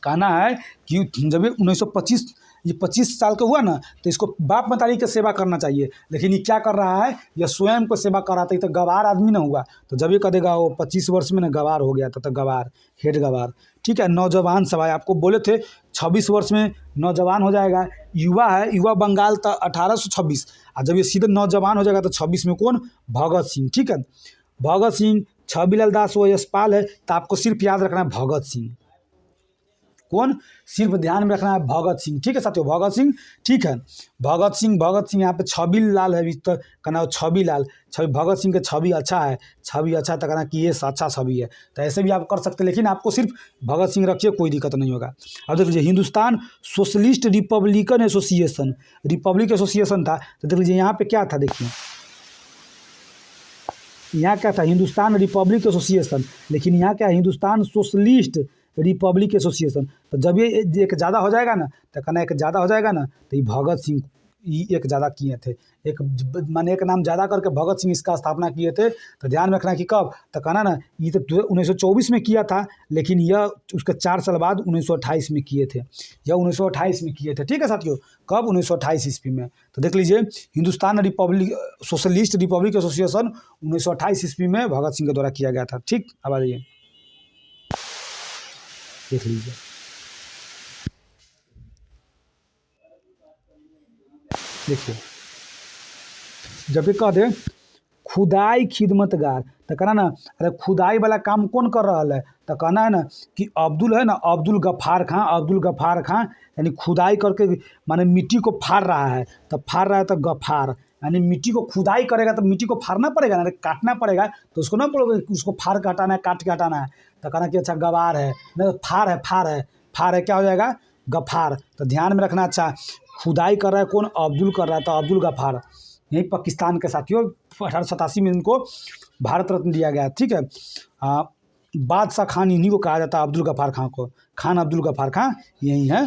कहना है कि जब 1925 ये 25 साल का हुआ ना, तो इसको बाप मतारी की सेवा करना चाहिए, लेकिन ये क्या कर रहा है? यह स्वयं को सेवा कर रहा था, तो गवार आदमी ना हुआ। तो जब ये कह देगा वो 25 वर्ष में ना गवार हो गया था, तो गवार, हेड गवार। ठीक है, नौजवान सभा, आपको बोले थे 26 वर्ष में नौजवान हो जाएगा। युवा है, युवा बंगाल था 1826, और जब ये सीधे नौजवान हो जाएगा तो 26 में कौन? भगत सिंह। ठीक है, भगत सिंह, छबीलाल दास वो यशपाल है, तो आपको सिर्फ याद रखना है भगत सिंह। कौन? सिर्फ ध्यान में रखना है भगत सिंह। ठीक है साथियों, भगत सिंह। ठीक है, भगत सिंह यहाँ पे छबीलाल है, अभी तो कहना छबीलाल, भगत सिंह का छवि अच्छा है, छवि अच्छा, तो कहना कि ये अच्छा छवि है, तो ऐसे भी आप कर सकते हैं, लेकिन आपको सिर्फ भगत सिंह रखिए, कोई दिक्कत नहीं होगा। अब देख लीजिए Hindustan socialist Republican association, Republic association था, तो देख लीजिए यहाँ पे क्या था, देखिए यहाँ क्या था? हिंदुस्तान रिपब्लिक एसोसिएशन, लेकिन यहाँ क्या है? Hindustan socialist Republic association. तो जब ये एक ज़्यादा हो जाएगा ना, तो कहना एक ज़्यादा हो जाएगा ना, तो ये भगत सिंह एक ज़्यादा किए थे, माने एक नाम ज़्यादा करके भगत सिंह इसका स्थापना किए थे। तो ध्यान में रखना कि कब? तो कहना ना ये तो 1924 में किया था, लेकिन यह उसके 4 साल बाद 1928 में किए थे, यह 1928 में किए थे। ठीक है साथियों, कब? 1928 ईस्वी में। तो देख लीजिए Hindustan Republic socialist Republic association 1928 ईस्वी में भगत सिंह के द्वारा किया गया था। ठीक, अब आ जाइए देख लीजिए, देखिए जब भी कह दे खुदाई खिदमतगार, तो कहना ना अरे खुदाई वाला काम कौन कर रहा है? तो कहना है ना कि अब्दुल है ना, अब्दुल गफ्फार खां, यानी खुदाई करके माने मिट्टी को फाड़ रहा है, तो फाड़ रहा है तो गफ्फार, यानी मिट्टी को खुदाई करेगा तो मिट्टी को फाड़ना पड़ेगा ना, काटना पड़ेगा, तो उसको ना बोलोगे उसको फाड़ के हटाना है, काट के हटाना है। तो कहना कि अच्छा गवार है, नहीं फाड़ है, फार है, क्या हो जाएगा? गफ्फार। तो ध्यान में रखना। अच्छा, खुदाई कर रहा है कौन? अब्दुल कर रहा है, तो अब्दुल गफ्फार। यही पाकिस्तान के साथियों 1887 में इनको भारत रत्न दिया गया। ठीक है। बादशाह खान इन्हीं को कहा जाता है, अब्दुल गफ्फार खां को। खान अब्दुल गफ्फार खां यही है।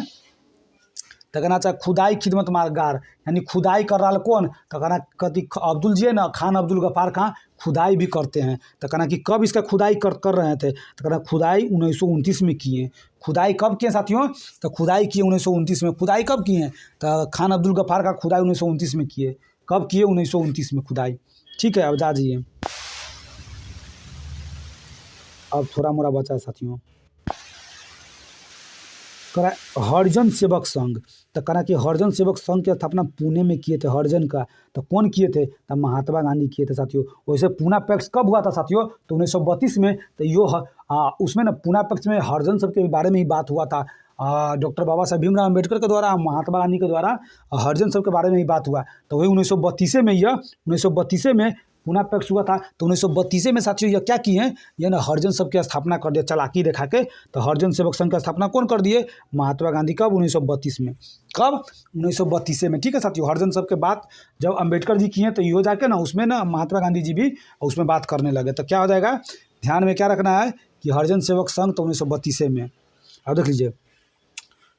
तो कहना चाहे खुदाई खिदमत मारगार, यानी खुदाई कर रहा है कौन? तो कहना कति अब्दुल जी है ना, खान अब्दुल गफ्फार खां खुदाई भी करते हैं। तो कहना कि कब इसका खुदाई कर रहे थे? तो कहना खुदाई 1929 में किए। खुदाई कब किए साथियों? तो खुदाई किए 1929 में। खुदाई कब किए हैं? तो खान अब्दुल गफ्फार का खुदाई 1929 में किए। कब किए? 1929 में खुदाई। ठीक है, अब जा जाइए। अब थोड़ा मोड़ा बचा है साथियों। करा हरिजन सेवक संघ। तो करा कि हरिजन सेवक संघ की स्थापना पुणे में किए थे। हरिजन का तो कौन किए थे? तो महात्मा गांधी किए थे साथियों। वैसे पूना पैक्ट कब हुआ था साथियों? तो 1932 में। तो उसमें ना पूना पैक्ट में हरिजन सब के बारे में ही बात हुआ था। डॉक्टर बाबा साहब भीमराव अम्बेडकर के द्वारा, महात्मा गांधी के द्वारा हरिजन सब के बारे में ही बात हुआ। तो वही 1932 में, यह 1932 में पूना पैक्ट हुआ था। तो 1932 में साथियों यह क्या किए हैं? यह ना हरिजन सब की स्थापना कर दिया चालाकी दिखा के। तो हरिजन सेवक संघ की स्थापना कौन कर दिए? महात्मा गांधी। कब? 1932 में। कब? 1932 में। ठीक है साथियों। हरिजन सब के बात जब अम्बेडकर जी किए तो यो जाके ना उसमें ना महात्मा गांधी जी भी उसमें बात करने लगे। तो क्या हो जाएगा? ध्यान में क्या रखना है कि हरिजन सेवक संघ तो 1932 में। अब देख लीजिए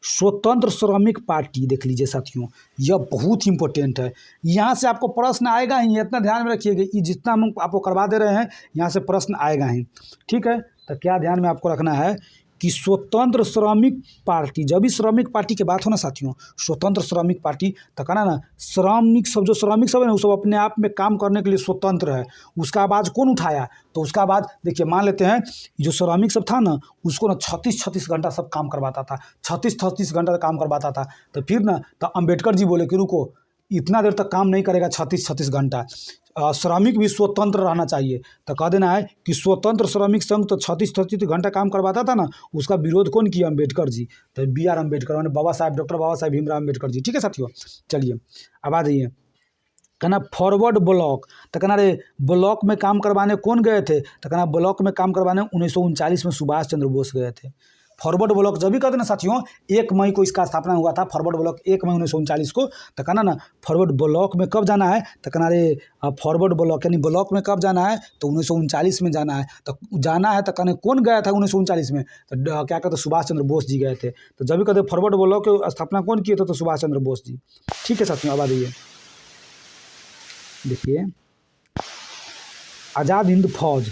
स्वतंत्र श्रमिक पार्टी। देख लीजिए साथियों, यह बहुत इंपॉर्टेंट है। यहाँ से आपको प्रश्न आएगा ही, इतना ध्यान में रखिएगा। ये जितना हम आपको करवा दे रहे हैं यहाँ से प्रश्न आएगा ही। ठीक है। तो क्या ध्यान में आपको रखना है कि स्वतंत्र श्रमिक पार्टी, जब भी श्रमिक पार्टी की बात हो ना साथियों, स्वतंत्र श्रमिक पार्टी, तो कहना ना श्रमिक सब जो श्रमिक सब है ना वो सब अपने आप में काम करने के लिए स्वतंत्र है। उसका आवाज़ कौन उठाया? तो उसका आवाज़ देखिए, मान लेते हैं जो श्रमिक सब था ना उसको ना 36 घंटा सब काम करवाता था। 36 घंटा काम करवाता था। तो फिर ना तो अम्बेडकर जी बोले कि रुको, इतना देर तक काम नहीं करेगा 36 घंटा। श्रमिक भी स्वतंत्र रहना चाहिए। तो कह देना है कि स्वतंत्र श्रमिक संघ तो 36 घंटा काम करवाता था ना, उसका विरोध कौन किया? अम्बेडकर जी। तो BR अम्बेडकर माने बाबा साहब, डॉक्टर बाबा साहब भीमराव अम्बेडकर जी। ठीक है साथियों। चलिए अब आ जाइए। कहना फॉरवर्ड ब्लॉक। तो कहना रे ब्लॉक में काम करवाने कौन गए थे? तो कहना ब्लॉक में काम करवाने 1939 में सुभाष चंद्र बोस गए थे। फॉरवर्ड ब्लॉक जब भी कहते ना साथियों 1 मई को इसका स्थापना हुआ था। फॉरवर्ड ब्लॉक 1 मई 1939 को। तो कहना ना फॉरवर्ड ब्लॉक में कब जाना है? तो कहना रे फॉरवर्ड ब्लॉक यानी ब्लॉक में कब जाना है? तो 1939 में जाना है। तो जाना है तो कहने कौन गया था 1939 में? तो क्या कहते सुभाष चंद्र बोस जी गए थे। तो जब भी कहते फॉरवर्ड ब्लॉक की स्थापना कौन किए थे? तो सुभाष चंद्र बोस जी। ठीक है साथियों। अब आ जाइए, देखिए आज़ाद हिंद फौज।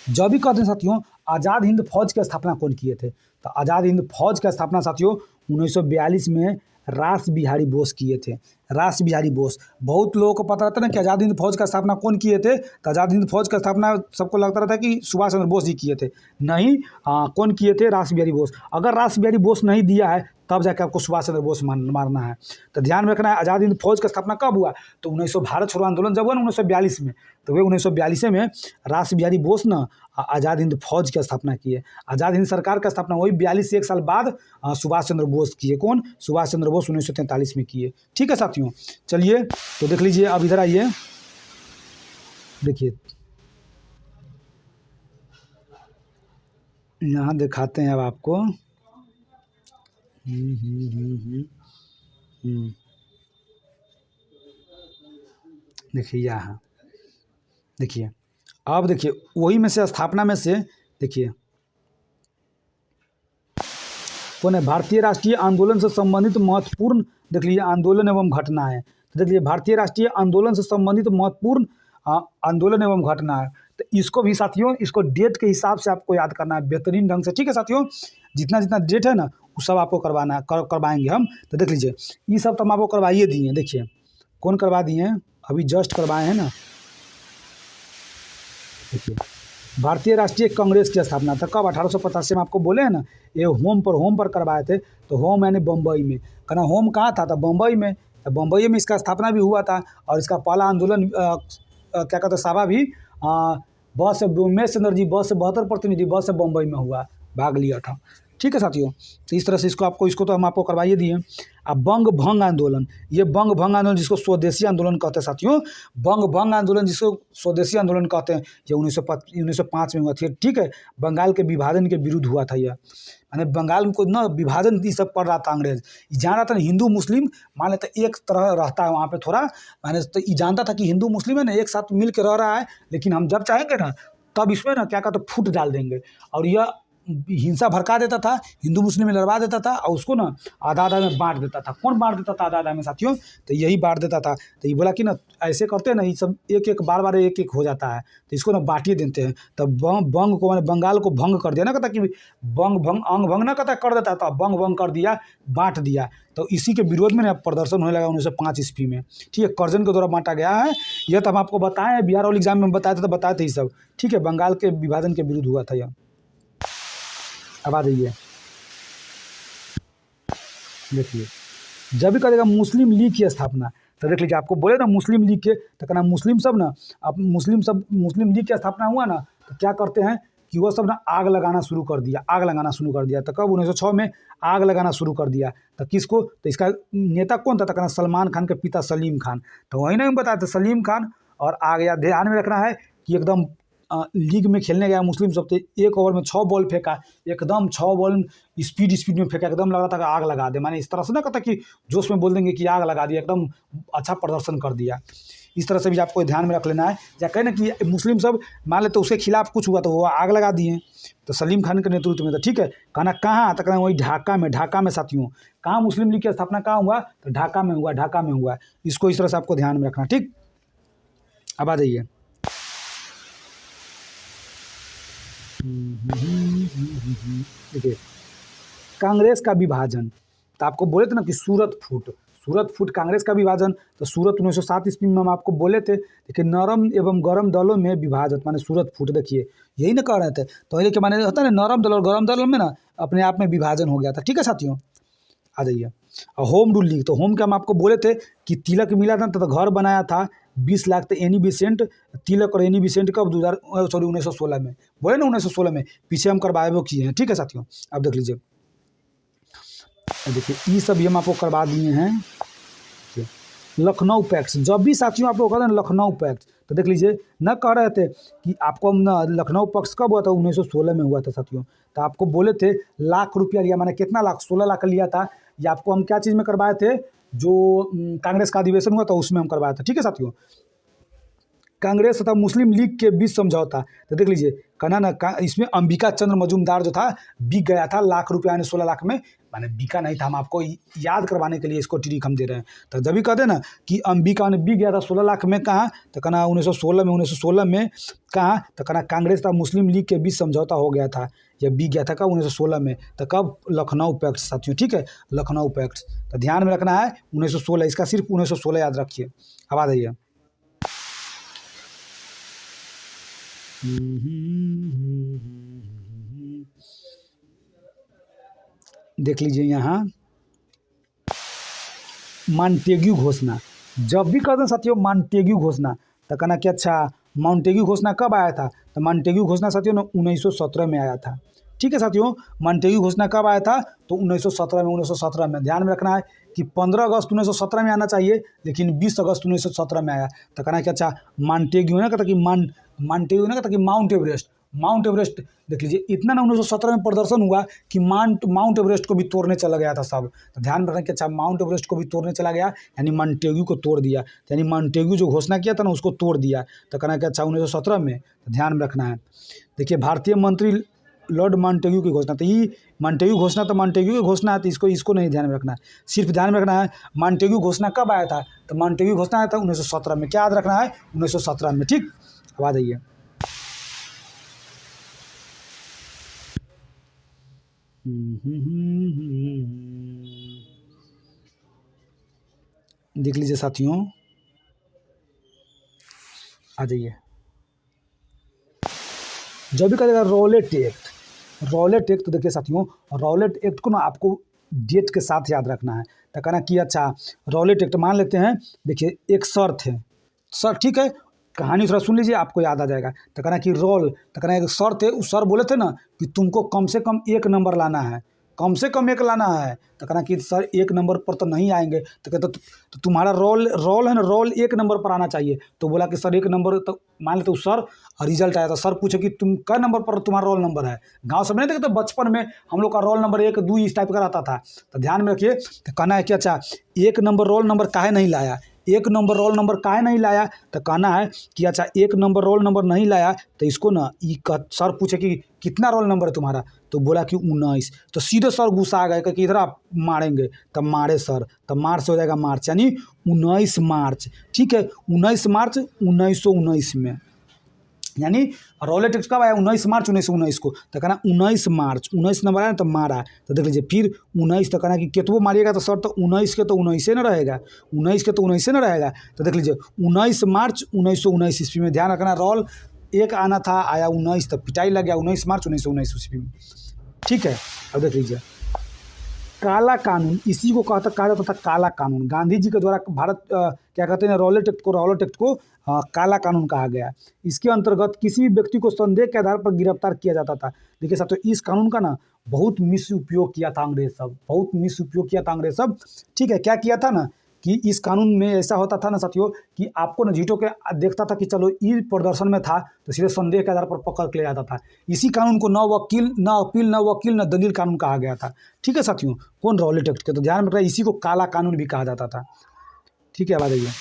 जब भी कहते हैं साथियों आज़ाद हिंद फौज की स्थापना कौन किए थे? तो आज़ाद हिंद फौज की स्थापना साथियों 1942 में रास बिहारी बोस किए थे। रास बिहारी बोस। बहुत लोगों को पता रहता है ना कि आज़ाद हिंद फौज का स्थापना कौन किए थे? तो आज़ाद हिंद फौज का स्थापना सबको लगता रहता है कि सुभाष चंद्र बोस जी किए थे। नहीं, कौन किए थे? रास बिहारी बोस। अगर रास बिहारी बोस नहीं दिया है तब जाकर आपको सुभाष चंद्र बोस मारना है। तो ध्यान में रखना है आज़ाद हिंद फौज का स्थापना कब हुआ? तो 1900 भारत छोड़ो आंदोलन जब हुआ ना 1942 में, तो वे 1942 में रास बिहारी बोस ना आज़ाद हिंद फौज की स्थापना किए। आज़ाद हिंद सरकार का स्थापना वही 42 से 1 साल बाद सुभाष चंद्र बोस किए। कौन? सुभाष चंद्र बोस 1943 में किए। ठीक है साथियों। चलिए तो देख लीजिए, अब इधर आइए, देखिए यहाँ दिखाते हैं अब आपको। देखिए यहाँ, देखिए अब देखिए वही में से स्थापना में से देखिए कौन है? भारतीय राष्ट्रीय आंदोलन से संबंधित महत्वपूर्ण, देख लीजिए आंदोलन एवं घटना है। तो देख लीजिए भारतीय राष्ट्रीय आंदोलन से संबंधित महत्वपूर्ण आंदोलन एवं घटना है। तो इसको भी साथियों इसको डेट के हिसाब से आपको याद करना है बेहतरीन ढंग से। ठीक है साथियों। जितना जितना डेट है ना वो सब आपको करवाना है, करवाएंगे हम। तो देख लीजिए ये सब तो हम आपको करवाइए दिए। देखिए कौन करवा दिए हैं? अभी जस्ट करवाए हैं ना। देखिए भारतीय राष्ट्रीय कांग्रेस की स्थापना था कब? 1885 में। आपको बोले हैं ना ये होम पर करवाए थे। तो होम यानी बम्बई में। कहना होम कहाँ था? तो बम्बई में। तो बम्बई में इसका स्थापना भी हुआ था। और इसका पहला आंदोलन क्या कहते सभा भी बस से उमेश चंद्र जी बस से 72 प्रतिनिधि बस से बम्बई में हुआ, भाग लिया था। ठीक है साथियों। तो इस तरह से इसको तो हम आपको करवाइए दिए। अब बंग भंग आंदोलन, ये बंग भंग आंदोलन जिसको स्वदेशी आंदोलन कहते हैं साथियों, बंग भंग आंदोलन जिसको स्वदेशी आंदोलन कहते हैं, ये 1905 में हुआ था। ठीक है, बंगाल के विभाजन के विरुद्ध हुआ था यह, माने बंगाल को ना विभाजन ये सब पड़ रहा था अंग्रेज, जान रहा था ना हिंदू मुस्लिम मान लेते एक तरह रहता है वहाँ पे थोड़ा, माने तो ये जानता था कि हिंदू मुस्लिम है ना एक साथ मिल के रह रहा है, लेकिन हम जब चाहेंगे ना तब इसमें ना क्या कहते फूट डाल देंगे, और यह हिंसा भड़का देता था, हिंदू मुस्लिम में लड़वा देता था, और उसको ना आधा आधा में बांट देता था। कौन बांट देता था आधा आधा में साथियों? तो यही बांट देता था। तो ये बोला कि ना ऐसे करते हैं ना, ये सब एक एक बार बार एक एक हो जाता है, तो इसको ना बांटिए देते हैं। तब बंग को मैंने बंगाल को भंग कर दिया ना, कहता कि बंग भंग अंग भंग ना कहता कर देता था, बंग भंग कर दिया, बांट दिया। तो इसी के विरोध में ना प्रदर्शन होने लगा 1905 ईस्वी में। ठीक है, कर्जन के द्वारा बांटा गया है। यह तो हम आपको बताएं, बिहार वाले एग्जाम में बताए थे तो बताए थे ये सब। ठीक है, बंगाल के विभाजन के विरुद्ध हुआ था यह। अब आ जाइए, देखिए जब भी करेगा मुस्लिम लीग की स्थापना, तो देख लीजिए आपको बोले ना मुस्लिम लीग के, तो कहना मुस्लिम सब ना, अब मुस्लिम लीग की स्थापना हुआ ना, तो क्या करते हैं कि वो सब ना आग लगाना शुरू कर दिया, आग लगाना शुरू कर दिया। तो कब 1906 में आग लगाना शुरू कर दिया। तो किसको? तो इसका नेता कौन था? तो कहना सलमान खान के पिता सलीम खान। तो वही ना हम बताए थे सलीम खान। और आगे याद ध्यान में रखना है कि एकदम लीग में खेलने गया मुस्लिम सब, तो एक ओवर में 6 बॉल फेंका, एकदम 6 बॉल स्पीड में फेंका, एकदम लग रहा था कि आग लगा दे। माने इस तरह से ना कहता कि जोश में बोल देंगे कि आग लगा दिया, एकदम अच्छा प्रदर्शन कर दिया। इस तरह से भी आपको ध्यान में रख लेना है। या कहें ना कि मुस्लिम सब मान ले तो उसके खिलाफ कुछ हुआ तो वो आग लगा दिए, तो सलीम खान के नेतृत्व में था। ठीक है, कहना कहाँ? तो कहना वही ढाका में साथियों। कहाँ मुस्लिम लीग की स्थापना कहाँ हुआ? तो ढाका में हुआ, ढाका में हुआ। इसको इस तरह से आपको ध्यान में रखना। ठीक, अब आ जाइए, देखिए कांग्रेस का विभाजन। तो आपको बोले थे ना कि सूरत फूट कांग्रेस का विभाजन। तो सूरत 1907 ईस्वी में हम आपको बोले थे। देखिए नरम एवं गरम दलों में विभाजन माने सूरत फूट, देखिए यही ना कह रहे थे। तो ये क्या माने होता है ना, नरम दल और गरम दलों में ना अपने आप में विभाजन हो गया था। ठीक है साथियों, आ जाइए। और होम रूल लीग, तो होम के हम आपको बोले थे कि तिलक मिला था तो घर बनाया था 20 लाख। तो एनी बिसेंट तिलक और एनी बिसेंट कब 1916 में, बोले ना 1916 में, पीछे हम करवाए वो किए हैं। ठीक है साथियों, अब देख लीजिए, देखिए ये सब भी हम आपको करवा दिए हैं। लखनऊ पैक्ट, जब भी साथियों आप लोग कहते हैं लखनऊ पैक्ट, तो देख लीजिए न कह रहे थे कि आपको हम ना लखनऊ पैक्ट कब हुआ था? 1916 में हुआ था साथियों। तो आपको बोले थे लाख रुपया लिया, माने कितना लाख? 16 लाख लिया था। ये आपको हम क्या चीज़ में करवाए थे? जो कांग्रेस का अधिवेशन हुआ था उसमें हम करवाए थे। ठीक है साथियों, कांग्रेस तथा मुस्लिम लीग के बीच समझौता। तो देख लीजिए कहना ना इसमें अंबिका चंद्र मजूमदार जो था बिक गया था लाख रुपया यानी 16 लाख में, माने बिका नहीं था। हम आपको याद करवाने के लिए इसको ट्रिक हम दे रहे हैं। तो जब भी कहते ना कि अंबिका ने बिक गया था 16 लाख में, कहाँ? तो कहना 1916 में कहाँ? तो कहना कांग्रेस तथा मुस्लिम लीग के बीच समझौता हो गया था। यह बिक गया था कब? 1916 में। तो कब? लखनऊ पैक्ट साथियों। ठीक है, लखनऊ पैक्ट। तो ध्यान में रखना है 1916, इसका सिर्फ 1916 याद रखिए। अब आ जाइए, देख लीजिए यहाँ मॉन्टेग्यू घोषणा। जब भी कहते हैं साथियों मॉन्टेग्यू घोषणा, तो कहना कि अच्छा मॉन्टेग्यू घोषणा कब आया था? तो मॉन्टेग्यू घोषणा साथियों 1917 में आया था। ठीक है साथियों, मॉन्टेग्यू घोषणा कब आया था? तो 1917 में। ध्यान में रखना है कि 15 अगस्त 1917 में आना चाहिए, लेकिन 20 अगस्त 1917 में आया। तो कहना कि अच्छा मॉन्टेग्यू ना कहता कि मॉन्टेग्यू ना कहता कि माउंट एवरेस्ट देख लीजिए, इतना ना 1917 में प्रदर्शन हुआ कि माउंट एवरेस्ट को भी तोड़ने चला गया था सब। तो ध्यान में रखना कि अच्छा माउंट एवरेस्ट को भी तोड़ने चला गया, यानी मॉन्टेग्यू को तोड़ दिया। यानी मॉन्टेग्यू जो घोषणा किया था ना उसको तोड़ दिया। तो कहना कि अच्छा 1917 में। तो ध्यान में रखना है। देखिए भारतीय मंत्री लॉर्ड मॉन्टेग्यू की घोषणा, तो ये मॉन्टेग्यू की घोषणा है, तो इसको नहीं ध्यान में रखना है। सिर्फ ध्यान में रखना है मॉन्टेग्यू घोषणा कब आया था? तो मॉन्टेग्यू घोषणा आया था 1917 में। क्या याद रखना है? 1917 में। ठीक, अब आ जाइए, देख लीजिए साथियों, आ जाइए। जब भी कहेगा रॉलेट एक्ट, तो देखिए साथियों रॉलेट एक्ट को ना आपको डेट के साथ याद रखना है। तो कहना कि अच्छा रॉलेट एक्ट मान लेते हैं, देखिए एक शर्त है, सर ठीक है, कहानी थोड़ा सुन लीजिए, आपको याद आ जाएगा। तो कहना कि रोल, तो कहना एक सर थे, उस सर बोले थे ना कि तुमको कम से कम 1 नंबर लाना है, कम से कम 1 लाना है। तो कहना कि सर 1 नंबर पर तो नहीं आएंगे। तो कहते तो तुम्हारा रोल रोल है ना, रोल 1 नंबर पर आना चाहिए। तो बोला कि सर 1 नंबर, तो मान लेते सर, और रिजल्ट आया तो सर पूछे कि तुम कै नंबर पर तुम्हारा रोल नंबर है। गाँव सब नहीं देखते, बचपन में हम लोग का रोल नंबर 1, 2 इस टाइप का रहता था। तो ध्यान में रखिए। तो कहना है कि अच्छा 1 नंबर रोल नंबर काहे नहीं लाया, 1 नंबर रोल नंबर काहे नहीं लाया। तो कहना है कि अच्छा 1 नंबर रोल नंबर नहीं लाया, तो इसको ना सर पूछे कि कितना रोल नंबर है तुम्हारा। तो बोला कि 19। तो सीधे सर गुस्सा आ गए कि इधर आप मारेंगे। तब मारे सर, तब मार्च से हो जाएगा मार्च, यानी 19 मार्च। ठीक है, 19 मार्च 1919 में, यानी रोले टेक्स्ट कब आया, 19 मार्च 1919 को। तो कहना 19 मार्च, 19 नंबर आया तो मारा। तो देख लीजिए फिर 19। तो कहना कि कितबो मारिएगा तो सर, तो 19 के तो 19 न रहेगा, 19 के तो 19 न रहेगा। तो देख लीजिए 19 मार्च 1919 ईस्वी में। ध्यान रखना, रोल 1 आना था, आया 19, तो पिटाई लग गया 19 मार्च 1919 ईस्वी में। ठीक है, अब देख लीजिए काला कानून, इसी को कहा जाता था काला कानून। गांधी जी के द्वारा भारत क्या कहते हैं, रॉलेट एक्ट को काला कानून कहा गया। इसके अंतर्गत किसी भी व्यक्ति को संदेह के आधार पर गिरफ्तार किया जाता था। देखिए साथियों, इस कानून का ना बहुत मिस उपयोग किया था अंग्रेज सब, बहुत मिस उपयोग किया था अंग्रेज सब। ठीक है, क्या किया था ना कि इस कानून में ऐसा होता था ना साथियों कि आपको ना झीटों के देखता था कि चलो ये प्रदर्शन में था, तो सीधे संदेह के आधार पर पकड़ के ले जाता था। इसी कानून को न वकील न अपील न वकील न दलील कानून कहा गया था। ठीक है साथियों, कौन, रॉलेट एक्ट के। तो ध्यान में रखना, इसी को काला कानून भी कहा जाता था। ठीक है, अब आ जाइए।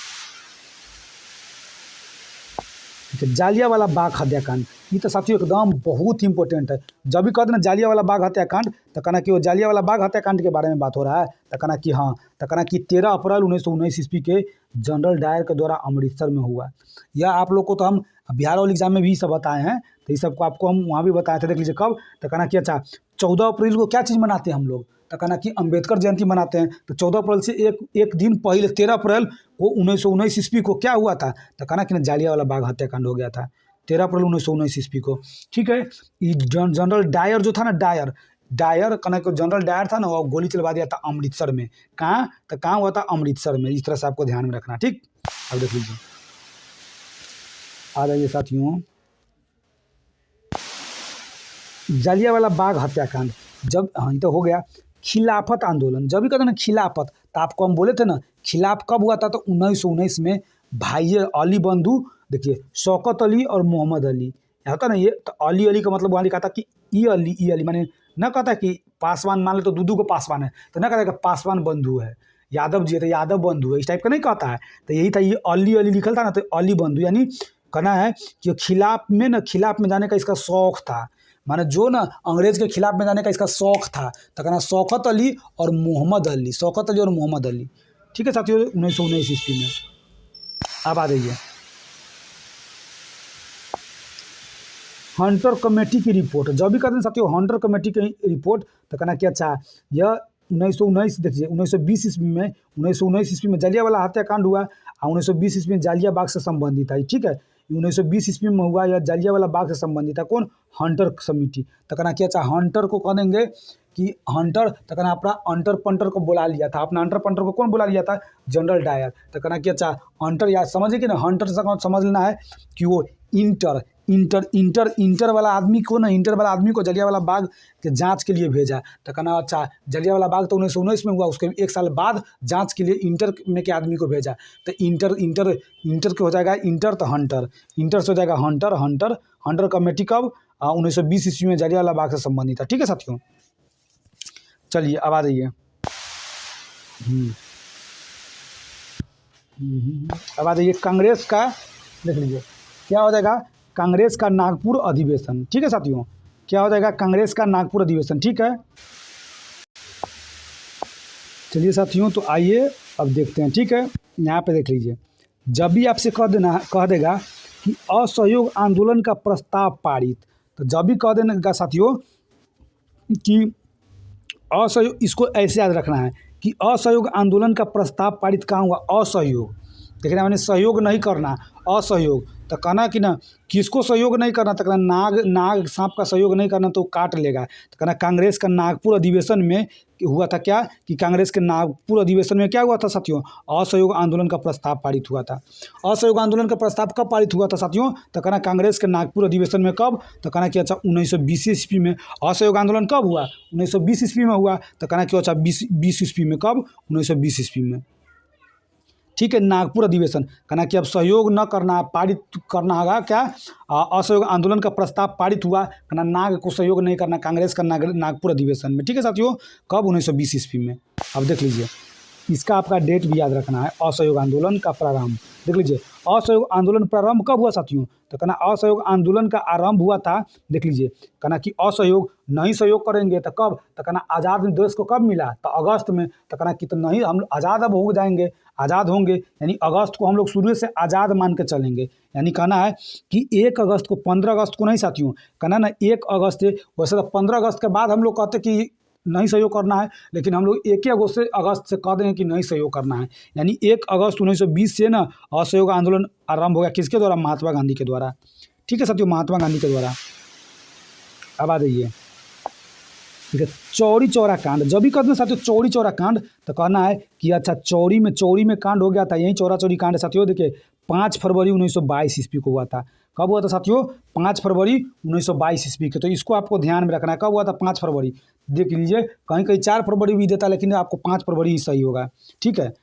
ठीक है, जालियांवाला बाग हत्याकांड, ये तो साथियों एकदम बहुत इंपॉर्टेंट है। जब भी कहते ना जालियांवाला बाग हत्याकांड, तो कहना कि वो जालियांवाला बाग हत्याकांड के बारे में बात हो रहा है। तो कहना कि हाँ, तो कहना कि 13 अप्रैल 1919 ईस्वी के जनरल डायर के द्वारा अमृतसर में हुआ। यह आप लोग को तो हम बिहार वाले एग्जाम में भी सब बताए हैं, तो ये सबको आपको हम वहाँ भी बताए थे। देख लीजिए कब। तो कहना कि अच्छा 14 अप्रैल को क्या चीज़ मनाते हैं हम लोग। तो कहना कि अम्बेडकर जयंती मनाते हैं। तो 14 अप्रैल से एक दिन पहले 13 अप्रैल को 1919 ईस्वी को क्या हुआ था। तो कहना कि जालियांवाला बाग हत्याकांड हो गया था 13 अप्रैल 1919 ईस्वी को। ठीक है, ये जनरल डायर जो था ना, डायर कहना कि जनरल डायर था ना, वो गोली चलवा दिया था अमृतसर में। कहाँ, तो कहाँ हुआ था, अमृतसर में। इस तरह से आपको ध्यान में रखना। ठीक, अब देख लीजिए, आ जाइए साथियों, जालियांवाला बाग हत्याकांड। जब, हाँ ये तो हो गया। खिलाफत आंदोलन, जब भी कहते ना खिलाफत, तो आपको हम बोले थे ना खिलाफ कब हुआ था, तो 1919 में भाई अली बंधु, देखिए शौकत अली और मोहम्मद अली होता ना ये। तो अली का मतलब वहाँ लिखा था कि ई अली माने न कहता कि पासवान, मान लो तो दूधू को पासवान है, तो न कहता कि पासवान बंधु है, यादव जी है तो यादव बंधु है, इस टाइप का नहीं कहता है। तो यही था, ये अली लिखल था ना, तो अली बंधु, यानी कहना है कि खिलाफ में जाने का इसका शौक था। माने जो ना अंग्रेज के खिलाफ में जाने का इसका शौक था। तो कहना शौकत अली और मोहम्मद अली, शौकत अली और मोहम्मद अली। ठीक है साथियों, 1919 ईस्वी में। अब आ जाइए हंटर कमेटी की रिपोर्ट। जब भी कहते हैं साथियों हंटर कमेटी की रिपोर्ट, तो कहना क्या अच्छा यह 1919, देखिए 1920 ईस्वी में, 1919 ईस्वी में जालियांवाला हत्याकांड हुआ और 1920 ईस्वी में जालिया बाग से संबंधित है। ठीक है, 1920 ईस्वी में हुआ, या जालियांवाला बाग से संबंधित है। कौन, हंटर कमेटी। तो कहना क्या अच्छा हंटर को कह देंगे कि हंटर, तो कहना अपना अंटर पंटर को बुला लिया था, अपना अंटर पंटर को कौन बुला लिया था, जनरल डायर। तो कहना कि अच्छा हंटर, याद समझिए कि ना हंटर से समझ लेना है कि वो इंटर वाला आदमी को ना, इंटर वाला आदमी को जलियांवाला बाग के जांच के लिए भेजा। तो कहना अच्छा जलियांवाला बाग तो 1919 में हुआ, उसके 1 साल बाद जांच के लिए इंटर में के आदमी को भेजा। तो इंटर के हो जाएगा इंटर, तो हंटर, इंटर से हो जाएगा हंटर कमेटी कब, 1920 ईस्वी में जलियांवाला बाग से संबंधित है। ठीक है साथियों, चलिए अब आ जाइए। अब आ जाइए कांग्रेस का, देख लीजिए क्या हो जाएगा, कांग्रेस का नागपुर अधिवेशन। ठीक है साथियों, क्या हो जाएगा, कांग्रेस का नागपुर अधिवेशन। ठीक है, चलिए साथियों, तो आइए अब देखते हैं। ठीक है, यहाँ पे देख लीजिए, जब भी आपसे कह देगा कि असहयोग आंदोलन का प्रस्ताव पारित, तो जब भी कह देगा साथियों कि असहयोग, इसको ऐसे याद रखना है कि असहयोग आंदोलन का प्रस्ताव पारित कहाँ हुआ, असहयोग, देखना मैंने सहयोग नहीं करना, असहयोग तो कहना कि ना किसको सहयोग नहीं करना, तो कहना नाग नाग सांप का सहयोग नहीं करना तो काट लेगा। तो कहना कांग्रेस का नागपुर अधिवेशन में हुआ था क्या कि कांग्रेस के नागपुर अधिवेशन में क्या हुआ था साथियों, असहयोग आंदोलन का प्रस्ताव पारित हुआ था। असहयोग आंदोलन का प्रस्ताव कब पारित हुआ था साथियों, तो कहना कांग्रेस के नागपुर अधिवेशन में कब, तो कहना कि अच्छा 1920 ईस्वी में। असहयोग आंदोलन कब हुआ, 1920 ईस्वी में हुआ। तो कहना कि अच्छा 20 ईस्वी में, कब, 1920 ईस्वी में। ठीक है, नागपुर अधिवेशन कहना कि अब सहयोग न करना, पारित करना होगा क्या, असहयोग आंदोलन का प्रस्ताव पारित हुआ, कहना नाग को सहयोग नहीं करना, कांग्रेस का नागपुर अधिवेशन में। ठीक है साथियों, कब, 1920 ईस्वी में। अब देख लीजिए, इसका आपका डेट भी याद रखना है, असहयोग आंदोलन का प्रारंभ। देख लीजिए असहयोग आंदोलन प्रारंभ कब हुआ साथियों, तो कहना असहयोग आंदोलन का आरंभ हुआ था, देख लीजिए कहना कि असहयोग नहीं सहयोग करेंगे तो कब, तो कहना आज़ाद देश को कब मिला, तो अगस्त में। तो कहना कि तो नहीं, हम आज़ाद अब हो जाएंगे, आज़ाद होंगे, यानी अगस्त को हम लोग शुरू से आज़ाद मान के चलेंगे। यानी कहना है कि 1 अगस्त को, 15 अगस्त को नहीं साथियों, कहना ना 1 अगस्त से, वैसे तो 15 अगस्त के बाद हम लोग कहते कि नहीं सहयोग करना है, लेकिन हम लोग 1 अगस्त से कह देंगे कि नहीं सहयोग करना है। यानी 1 अगस्त 1920 से ना असहयोग आंदोलन आरंभ हो गया, किसके द्वारा, महात्मा गांधी के द्वारा। ठीक है साथियों, महात्मा गांधी के द्वारा। अब आ जाइए, ठीक है, चौरी चौरा कांड। जब भी कहते हैं साथियों चौरी चौरा कांड, तो कहना है कि अच्छा चौरी में कांड हो गया था, यही चौरा चौरी कांड साथियों देखिए 5 फरवरी 1922 ईस्वी को हुआ था। कब हुआ था साथियों, 5 फरवरी 1922 ईस्वी के। तो इसको आपको ध्यान में रखना है, कब हुआ था, 5 फरवरी। देख लीजिए कहीं कहीं 4 फरवरी भी देता है, लेकिन आपको 5 फरवरी ही सही होगा। ठीक है,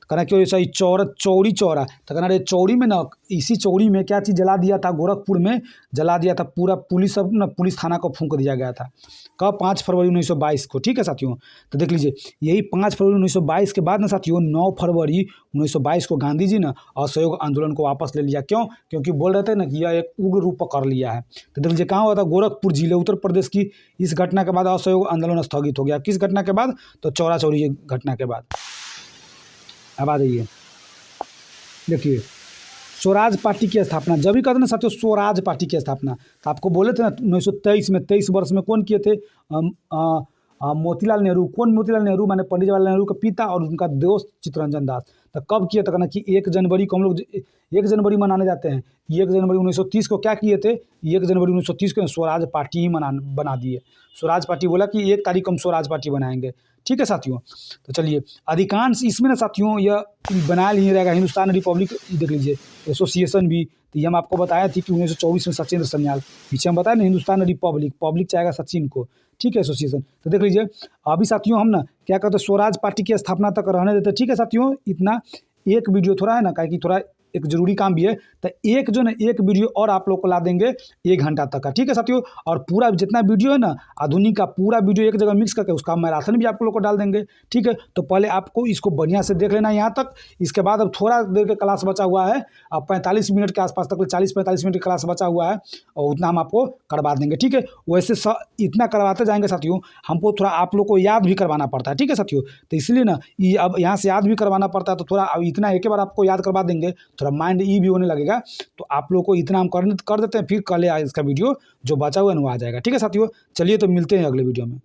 कहना क्यों सही, चौरी चौरा, तो कहना रे चौरी में ना, इसी चौरी में क्या चीज़ जला दिया था, गोरखपुर में जला दिया था, पूरा पुलिस, सब ना पुलिस थाना को फूंक दिया गया था। कब, 5 फरवरी 1922 को। ठीक है साथियों, तो देख लीजिए यही 5 फरवरी 1922 के बाद ना साथियों 9 फरवरी 1922 को गांधी जी ना असहयोग आंदोलन को वापस ले लिया। क्यों, क्योंकि बोल रहे थे ना कि यह एक उग्र रूप पकड़ लिया है। तो देख लीजिए कहाँ हुआ था, गोरखपुर जिले, उत्तर प्रदेश की। इस घटना के बाद असहयोग आंदोलन स्थगित हो गया। किस घटना के बाद, तो चौरा चौरी घटना के बाद। अब आ जाइए, देखिए स्वराज पार्टी की स्थापना। जब भी कहते हैं ना साथियों स्वराज पार्टी की स्थापना, तो आपको बोले थे ना 1923 में, 23 वर्ष में कौन किए थे, मोतीलाल नेहरू। कौन मोतीलाल नेहरू, माने पंडित जवाहरलाल नेहरू के पिता और उनका दोस्त चित्तरंजन दास। तो कब किए, तो कहना कि 1 जनवरी को हम लोग 1 जनवरी मनाने जाते हैं। 1 जनवरी 1930 को क्या किए थे, 1 जनवरी 1930 को स्वराज पार्टी ही बना दिए। स्वराज पार्टी बोला कि 1 तारीख को हम स्वराज पार्टी बनाएंगे। ठीक है साथियों, तो चलिए अधिकांश इसमें ना साथियों यह बनाया नहीं रहेगा, हिंदुस्तान रिपब्लिक देख लीजिए एसोसिएशन भी। तो ये हम आपको बताया थी कि 1924 में सचिंद्र सन्याल, पीछे हम बताया ना हिंदुस्तान रिपब्लिक, पब्लिक चाहेगा सचिन को। ठीक है, एसोसिएशन। तो देख लीजिए अभी साथियों हम ना क्या कहते हैं स्वराज पार्टी की स्थापना तक रहने देते। ठीक है साथियों, इतना एक वीडियो थोड़ा है ना, क्या कि थोड़ा एक जरूरी काम भी है, तो एक जो ना एक वीडियो और आप लोग को ला देंगे 1 घंटा तक का। ठीक है साथियों, और पूरा जितना वीडियो है ना आधुनिक का पूरा वीडियो एक जगह मिक्स करके उसका मैराथन भी आप लोग को डाल देंगे। ठीक है, तो पहले आपको इसको बढ़िया से देख लेना है यहाँ तक। इसके बाद अब थोड़ा देर का क्लास बचा हुआ है, अब 45 मिनट के आसपास तक, 40-45 मिनट की क्लास बचा हुआ है, और उतना हम आपको करवा देंगे। ठीक है, वैसे इतना करवाते जाएंगे साथियों, हमको थोड़ा आप लोग को याद भी करवाना पड़ता है। ठीक है साथियों, तो इसलिए ना ये अब यहाँ से याद भी करवाना पड़ता है, तो थोड़ा अब इतना एक बार आपको याद करवा देंगे, थोड़ा माइंड भी होने लगेगा। तो आप लोग को इतना हम कर देते हैं, फिर कल इसका वीडियो जो बचा हुआ है ना वो आ जाएगा। ठीक है साथियों, चलिए तो मिलते हैं अगले वीडियो में।